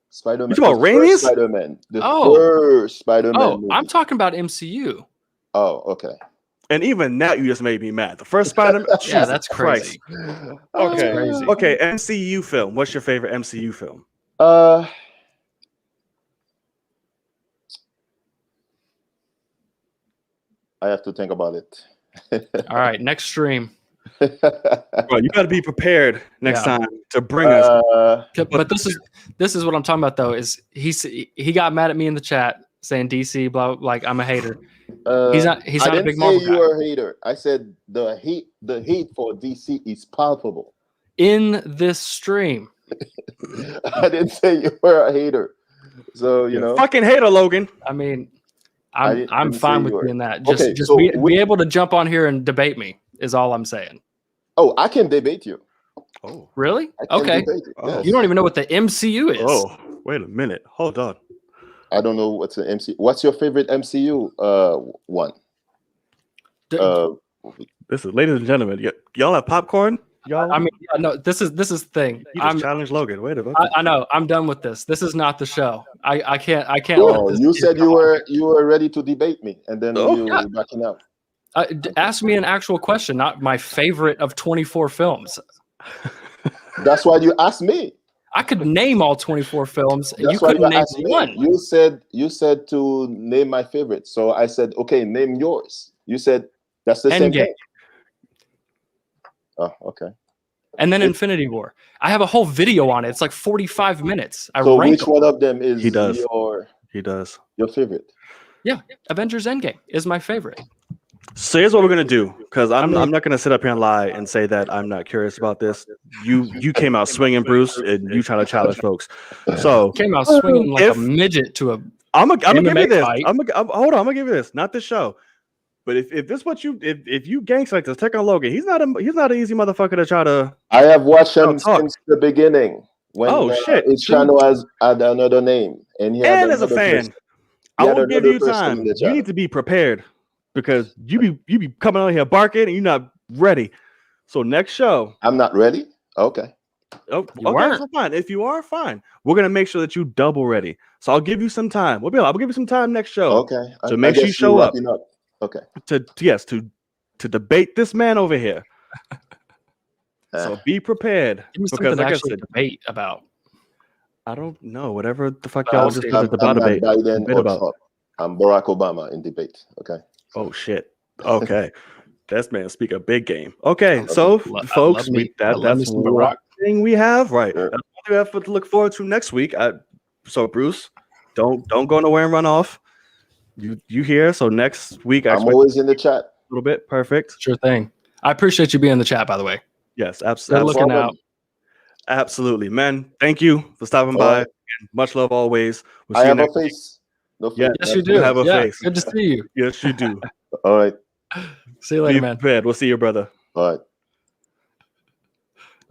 Spider-Man. You talking about Raimi's? Spider-Man. The first Spider-Man movie. I'm talking about MCU. Oh, okay. And even that, you just made me mad. The first Spider-Man. Yeah, that's crazy. Okay. That's crazy. Okay. MCU film. What's your favorite MCU film? I have to think about it. All right, next stream. Bro, you got to be prepared next time to bring us. But this is what I'm talking about though. Is he got mad at me in the chat saying DC blah, like I'm a hater. He's not a big Marvel guy. You are a hater. I said the hate for DC is palpable in this stream. I didn't say you were a hater. So fucking hater, Logan. I mean, I'm fine with being that. Just so be able to jump on here and debate me is all I'm saying. Oh, I can debate you. Oh, Really? I can Okay. debate it, Oh. yes. You don't even know what the MCU is. oh, wait a minute. Hold on. I don't know what's the MCU. What's your favorite MCU one? D- This is, ladies and gentlemen, y'all have popcorn? Y'all, I mean, yeah, no. This is the thing. you just challenged Logan. Wait a minute. I know. I'm done with this. This is not the show. I can't. I can't. Oh, let this you kid said come on. you were ready to debate me, and then Oh. you backing out. Ask me an actual question, not my favorite of 24 films. That's why you asked me. I could name all 24 films, and you That's why couldn't name asked me. one. You said to name my favorite, so I said, okay, name yours. You said that's the same Endgame. thing. Oh, okay. And then Infinity War. I have a whole video on it. It's like 45 minutes. So rank which them. one of them is He does. He your does. favorite? Yeah, Avengers Endgame is my favorite. So here's what we're gonna do, because I'm not gonna sit up here and lie and say that I'm not curious about this. You came out swinging, Bruce, and you trying to challenge folks. So Came out swinging like a If- midget to a. I'm gonna give MMA you this. fight. Hold on, I'm gonna give you this. Not this show, but if this what you if you gangs like this, take on Logan. He's not an easy motherfucker to try to. I have watched him talk. since the beginning. When Shit. his channel had another name, and he had And as a another fan, person. I He had will give another you person time. in the You channel. need to be prepared because you be coming out here barking and you're not ready. So next show. I'm not ready. Okay. Oh, You okay, weren't. so fine. If you are, fine. We're gonna make sure that you double ready. So I'll give you some time. I'll give you some time next show. Okay. So make sure you guess show you're up. wrapping up. Okay. To debate this man over here. So be prepared. Give me Because something to like I actually said, debate about. I don't know. Whatever the fuck Well, y'all just I'm put about not debate. Biden Debate or about. Trump. I'm Barack Obama in debate. Okay. Oh shit. Okay. This man speak a big game. Okay, I so love folks, me- I love me that's some one Barack. thing we have, right? Yeah. That's what we have to look forward to next week. So Bruce, don't go nowhere and run off. You here? So next week, I I'm expect always in the chat. a little bit. Perfect. Sure thing. I appreciate you being in the chat, by the way. Yes, Good absolutely. looking problem. out. Absolutely, man. Thank you for stopping All by. right. And much love always. We'll I see you have a next week. face. No face. Yeah. Yes, That's you it. do. You have a Yeah, face. good to see you. Yes, you do. All right. See you later, Be man. prepared. We'll see you, brother. All right.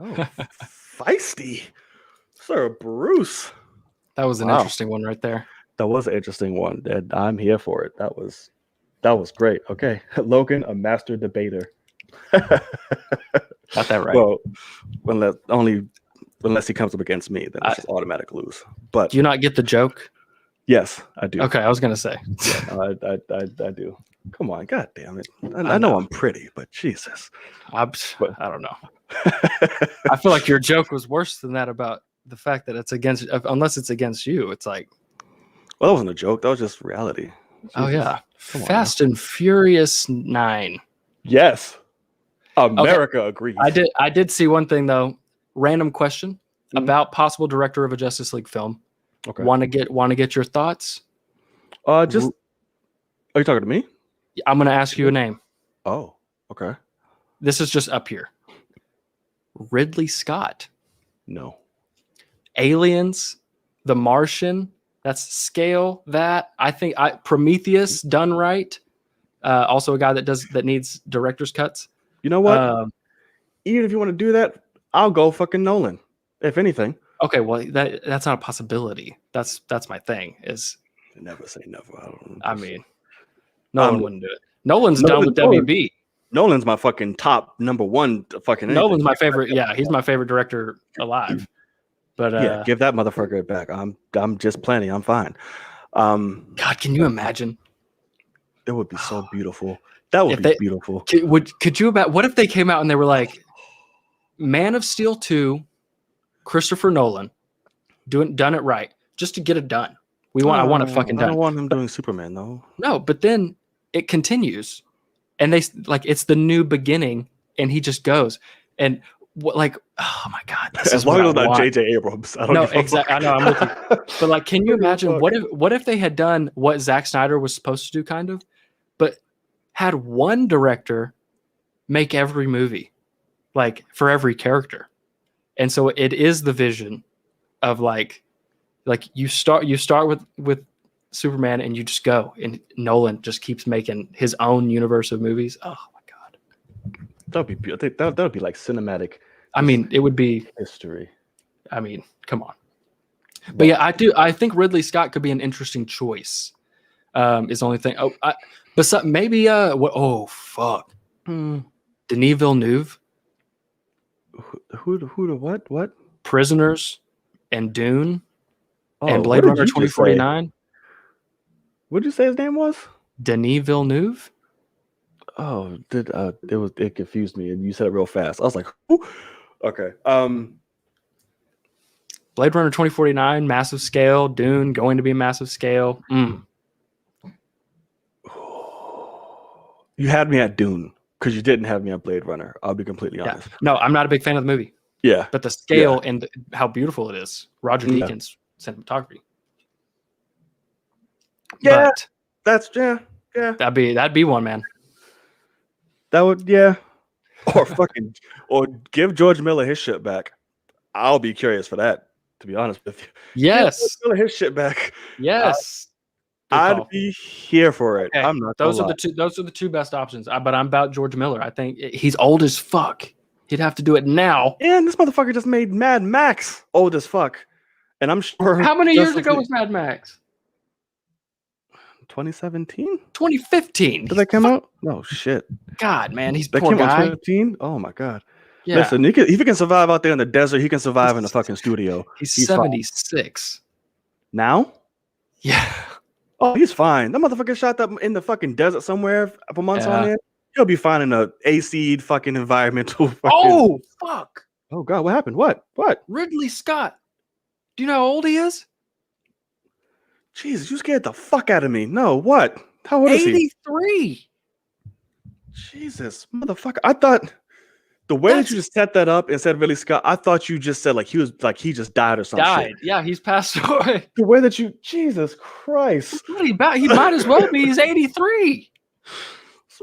Oh, feisty, Sir Bruce. That was an Wow. interesting one right there. That was an interesting one. And I'm here for it. That was great. Okay, Logan, a master debater. Got that right. Well, unless he comes up against me, then it's just automatic lose. But Do you not get the joke? yes, I do. Okay, I was gonna say. I do. Come on, god damn it! I know I'm pretty, but Jesus. I don't know. I feel like your joke was worse than that about the fact that it's against, unless it's against you. It's like, Well, that wasn't a joke. That was just reality. oh Jesus. yeah, Come on Fast and Furious 9. Yes. America agrees. I did see one thing though. Random question Mhm. about possible director of a Justice League film. Okay. Want to get your thoughts? Just are you talking to me? I'm going to ask you a name. Oh, okay. This is just up here. Ridley Scott. No. Aliens, The Martian. That's scale. That I think Prometheus done right. Also a guy that needs director's cuts. You know what? Even if you want to do that, I'll go fucking Nolan. If anything. Okay, well that's not a possibility. That's my thing. Is Never say never. I mean, Nolan wouldn't do it. Nolan's done with Nolan- WB. Nolan's my fucking top number one fucking anything. Nolan's my favorite. Yeah, he's my favorite director alive. But yeah, give that motherfucker back. I'm just plenty. I'm fine. God, can you imagine? It would be so beautiful. That would If be they- beautiful. Could you what if they came out and they were like, Man of Steel 2, Christopher Nolan, done it right, just to get it done. I want it fucking I done. don't want him doing Superman though. No, but then it continues, and they like it's the new beginning, and he just goes and oh my God, this As is long what as it's I not want. J.J. Abrams. I don't No, give a exactly. I fuck. know. I'm with you. But like, can you imagine Fuck. what if they had done what Zack Snyder was supposed to do, kind of, but had one director make every movie, like for every character, and so it is the vision of like you start with Superman and you just go, and Nolan just keeps making his own universe of movies. Oh my God, That'd be beautiful. That would be like cinematic I mean, it would be history. I mean, come on. But yeah, I think Ridley Scott could be an interesting choice. Is the only thing. But maybe what? Oh fuck. Denis Villeneuve. Who the what? Prisoners and Dune and What Blade did Runner you just say? 2049. What did you say his name was? Denis Villeneuve. Oh, it confused me, and you said it real fast. I was like, Ooh. Okay. Blade Runner 2049, massive scale. Dune going to be a massive scale. You had me at Dune because you didn't have me at Blade Runner. I'll be completely honest. No, I'm not a big fan of the movie. Yeah, but the scale and how beautiful it is. Roger Deakins cinematography. Yeah, but yeah. That'd be one, man. That would or give George Miller his shit back. I'll be curious for that, to be honest with you. Yes, George Miller his shit back. Yes, I'd be here for it. Okay. I'm not. Those are the two best options. But I'm about George Miller. I think he's old as fuck. He'd have to do it now. And this motherfucker just made Mad Max old as fuck. And I'm sure. How many years ago was Mad Max? 2017? 2015. Did that come out? No shit. God, man, he's that poor came guy. out 2015? Oh my god. Yeah. Listen, if he can survive out there in the desert, he can survive in the fucking studio. He's 76. Fine. Now? Yeah. Oh, he's fine. That motherfucker shot up in the fucking desert somewhere for months on end. He'll be fine in a AC fucking environmental. Oh, fuck. Oh, God. What happened? What? Ridley Scott. Do you know how old he is? Jesus, you scared the fuck out of me. No, what? How old is he? 83. Jesus, motherfucker. I thought the way that you just set that up and said Ridley Scott, I thought you just said he just died or something. Died. Yeah, he's passed away. The way that Jesus Christ. He might as well be. He's 83.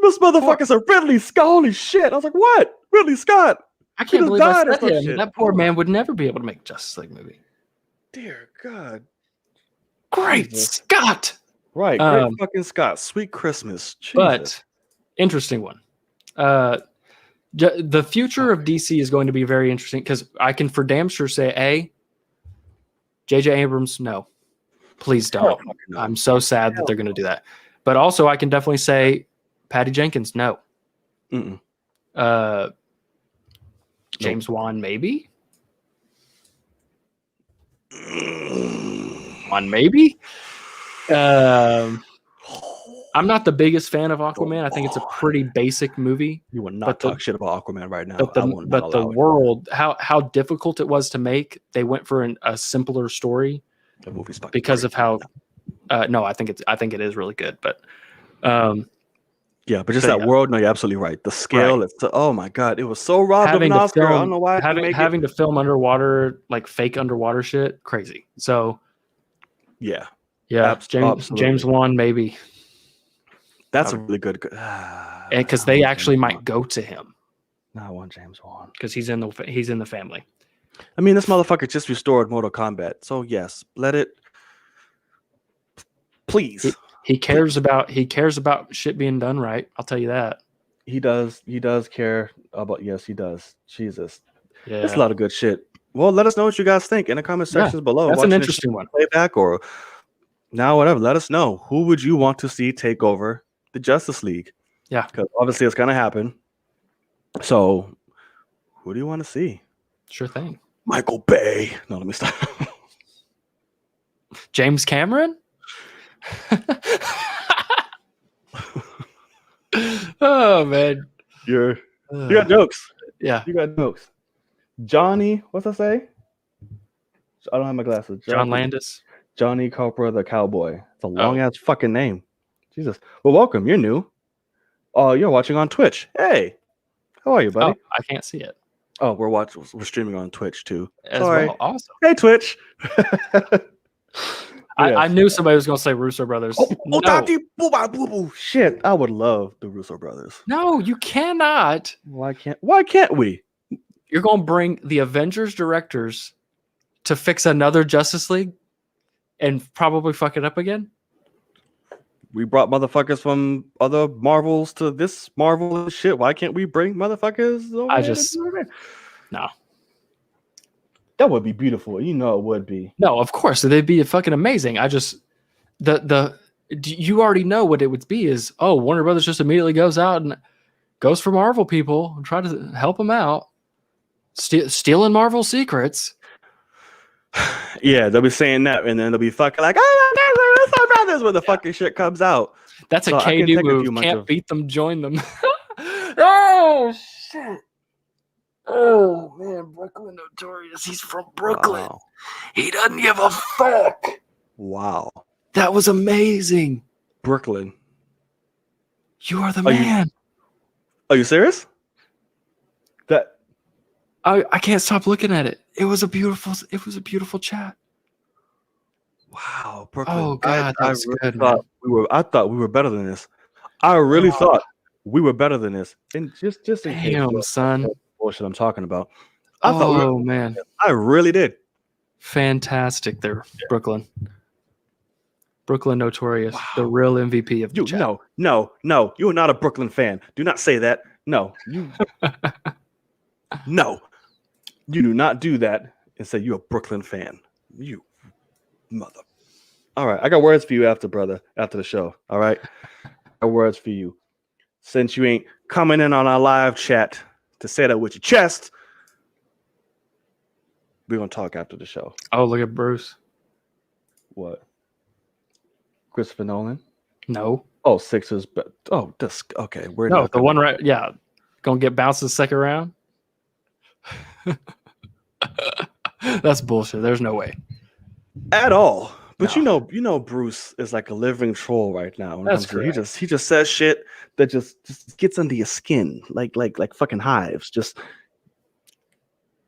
This motherfucker's a Ridley Scott. Holy shit. I was like, what? Ridley Scott. I can't believe I said him. Shit. That poor man would never be able to make a Justice League movie. Dear God. Great Scott. Right. Great fucking Scott. Sweet Christmas. Jesus. But interesting one. The future of DC is going to be very interesting because I can for damn sure say, J.J. Abrams, no. Please don't. No. I'm so sad that they're going to do that. But also I can definitely say Patty Jenkins, no. James Wan, maybe. One, maybe. I'm not the biggest fan of Aquaman. I think it's a pretty basic movie. You would not talk shit about Aquaman right now. But the world, how difficult it was to make, they went for a simpler story. The movie's because of how. No, I think it is really good, but. Yeah, but just that world. No, you're absolutely right. The scale. Right. Oh my god, it was so robbed of an Oscar. I don't know why. Having to film underwater, like fake underwater shit, crazy. So. Yeah. James Wan, maybe. That's a really good. And because they actually might go to him. No, I want James Wan because he's in the family. I mean, this motherfucker just restored Mortal Kombat, so yes, let it. Please. He cares about shit being done right. I'll tell you that. He does care about. Yes, he does. Jesus. Yeah. It's a lot of good shit. Well, let us know what you guys think in the comment sections below. That's an interesting one. Playback or now, whatever. Let us know. Who would you want to see take over the Justice League? Yeah, because obviously it's gonna happen. So, who do you want to see? Sure thing. Michael Bay. No, let me stop. James Cameron. Oh man, you got jokes. Yeah, you got jokes. Johnny, what's that say? I don't have my glasses. John Landis. Johnny Copra the Cowboy. It's a long ass fucking name. Jesus. Well, welcome. You're new. Oh, you're watching on Twitch. Hey, how are you, buddy? Oh, I can't see it. Oh, we're streaming on Twitch too. As well. Awesome. Hey, Twitch. I knew somebody was going to say Russo Brothers. No. Shit, I would love the Russo Brothers. No, you cannot. Why can't we? You're going to bring the Avengers directors to fix another Justice League and probably fuck it up again? We brought motherfuckers from other Marvels to this Marvel shit. Why can't we bring motherfuckers over? No. That would be beautiful. You know it would be. No, of course they'd be fucking amazing. I just you already know what it would be. Is Warner Brothers just immediately goes out and goes for Marvel people and try to help them out, stealing Marvel secrets. Yeah, they'll be saying that, and then they'll be fucking like, "Oh, brothers," when the fucking shit comes out. That's a So I can KD take a move. few months Can't of- beat them, join them. Oh shit! Oh man, Brooklyn Notorious. He's from Brooklyn. Wow. He doesn't give a fuck. Wow. That was amazing. Brooklyn. You are the Are you- man. Are you serious? That I can't stop looking at it. It was a beautiful chat. wow, Brooklyn. Oh god, I that was really good, man. thought I thought we were better than this. I really thought we were better than this. And just in case you Damn, know son. what bullshit I'm talking about. I thought we were, Man. I really did. Fantastic there, Brooklyn. Brooklyn Notorious, the real MVP of the chat. No. You are not a Brooklyn fan. Do not say that. No, you. No, you do not do that and say you're a Brooklyn fan. You mother. All right, I got words for you after the show. All right, I got words for you. Since you ain't coming in on our live chat to say that with your chest, we're gonna talk after the show. Oh, look at Bruce. What? Christopher Nolan? No. Oh, Sixers. But this. Okay, we're No, not the one right. Yeah, gonna get bounced the second round. That's bullshit. There's no way at all. But No. you know, Bruce is like a living troll right now. When it That's comes to- he just says shit that just gets under your skin, like fucking hives. Just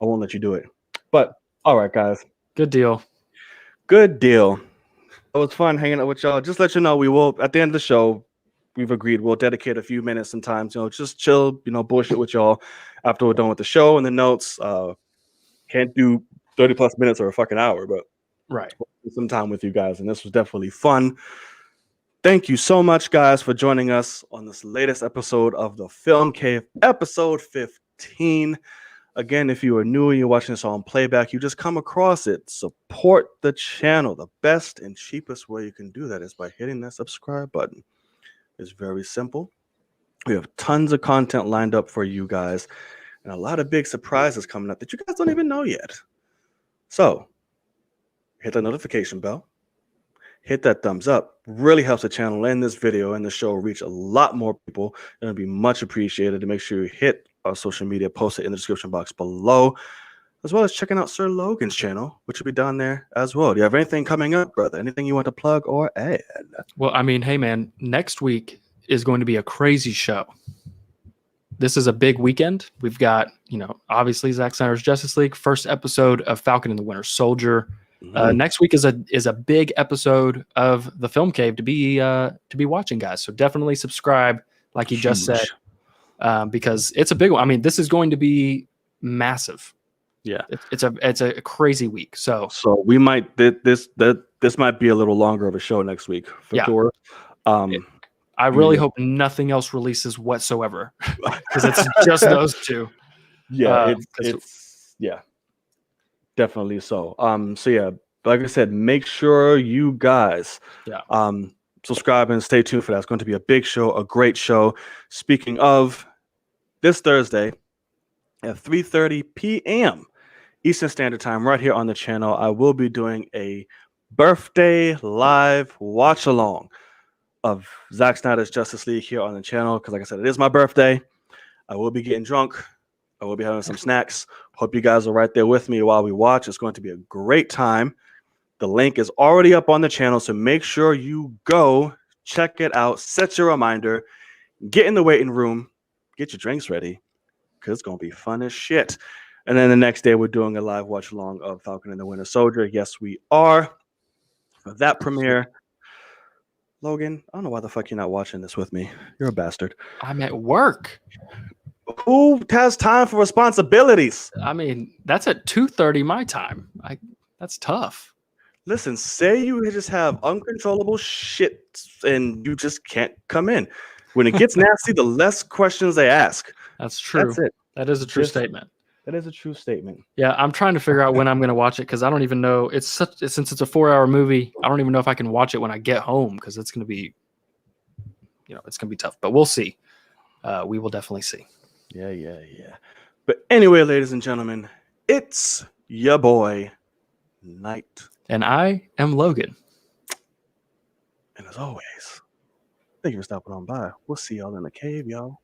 I won't let you do it. But all right, guys, Good deal. good deal. It was fun hanging out with y'all. Just let you know, we will at the end of the show. We've agreed we'll dedicate a few minutes sometimes, just chill, bullshit with y'all after we're done with the show and the notes. Can't do 30 plus minutes or a fucking hour, but Right. some time with you guys, and this was definitely fun. Thank you so much, guys, for joining us on this latest episode of the Film Cave, episode 15. Again, if you are new and you're watching this on playback, you just come across it, support the channel. The best and cheapest way you can do that is by hitting that subscribe button. It's very simple. We have tons of content lined up for you guys and a lot of big surprises coming up that you guys don't even know yet. So hit the notification bell, hit that thumbs up. Really helps the channel and this video and the show reach a lot more people. It would be much appreciated. To make sure you hit our social media, post it in the description box below, as well as checking out Sir Logan's channel, which will be down there as well. Do you have anything coming up, brother? Anything you want to plug or add? Well, I mean, hey, man, next week is going to be a crazy show. This is a big weekend. We've got, obviously Zack Snyder's Justice League, first episode of Falcon and the Winter Soldier. Next week is a big episode of the Film Cave to be watching, guys. So definitely subscribe, like you just said, because it's a big one. I mean, this is going to be massive. Yeah, it's a crazy week. So we might this might be a little longer of a show next week for sure. I really hope nothing else releases whatsoever, because it's just those two. Yeah, it's definitely so. So yeah, like I said, make sure you guys subscribe and stay tuned for that. It's going to be a big show, a great show. Speaking of, this Thursday at 3:30 p.m. Eastern Standard Time, right here on the channel, I will be doing a birthday live watch along of Zack Snyder's Justice League here on the channel, because like I said, it is my birthday. I will be getting drunk. I will be having some snacks. Hope you guys are right there with me while we watch. It's going to be a great time. The link is already up on the channel, so make sure you go check it out. Set your reminder. Get in the waiting room. Get your drinks ready, because it's going to be fun as shit. And then the next day, we're doing a live watch along of Falcon and the Winter Soldier. Yes, we are. For that premiere, Logan, I don't know why the fuck you're not watching this with me. You're a bastard. I'm at work. Who has time for responsibilities? I mean, that's at 2:30 my time. That's tough. Listen, say you just have uncontrollable shit and you just can't come in. When it gets nasty, the less questions they ask. That's true. That's it. That is a true statement. That is a true statement. Yeah, I'm trying to figure out when I'm going to watch it because I don't even know. Since it's a 4-hour movie, I don't even know if I can watch it when I get home because it's going to be, it's going to be tough. But we'll see. We will definitely see. Yeah. But anyway, ladies and gentlemen, it's your boy, Knight. And I am Logan. And as always, thank you for stopping on by. We'll see y'all in the cave, y'all.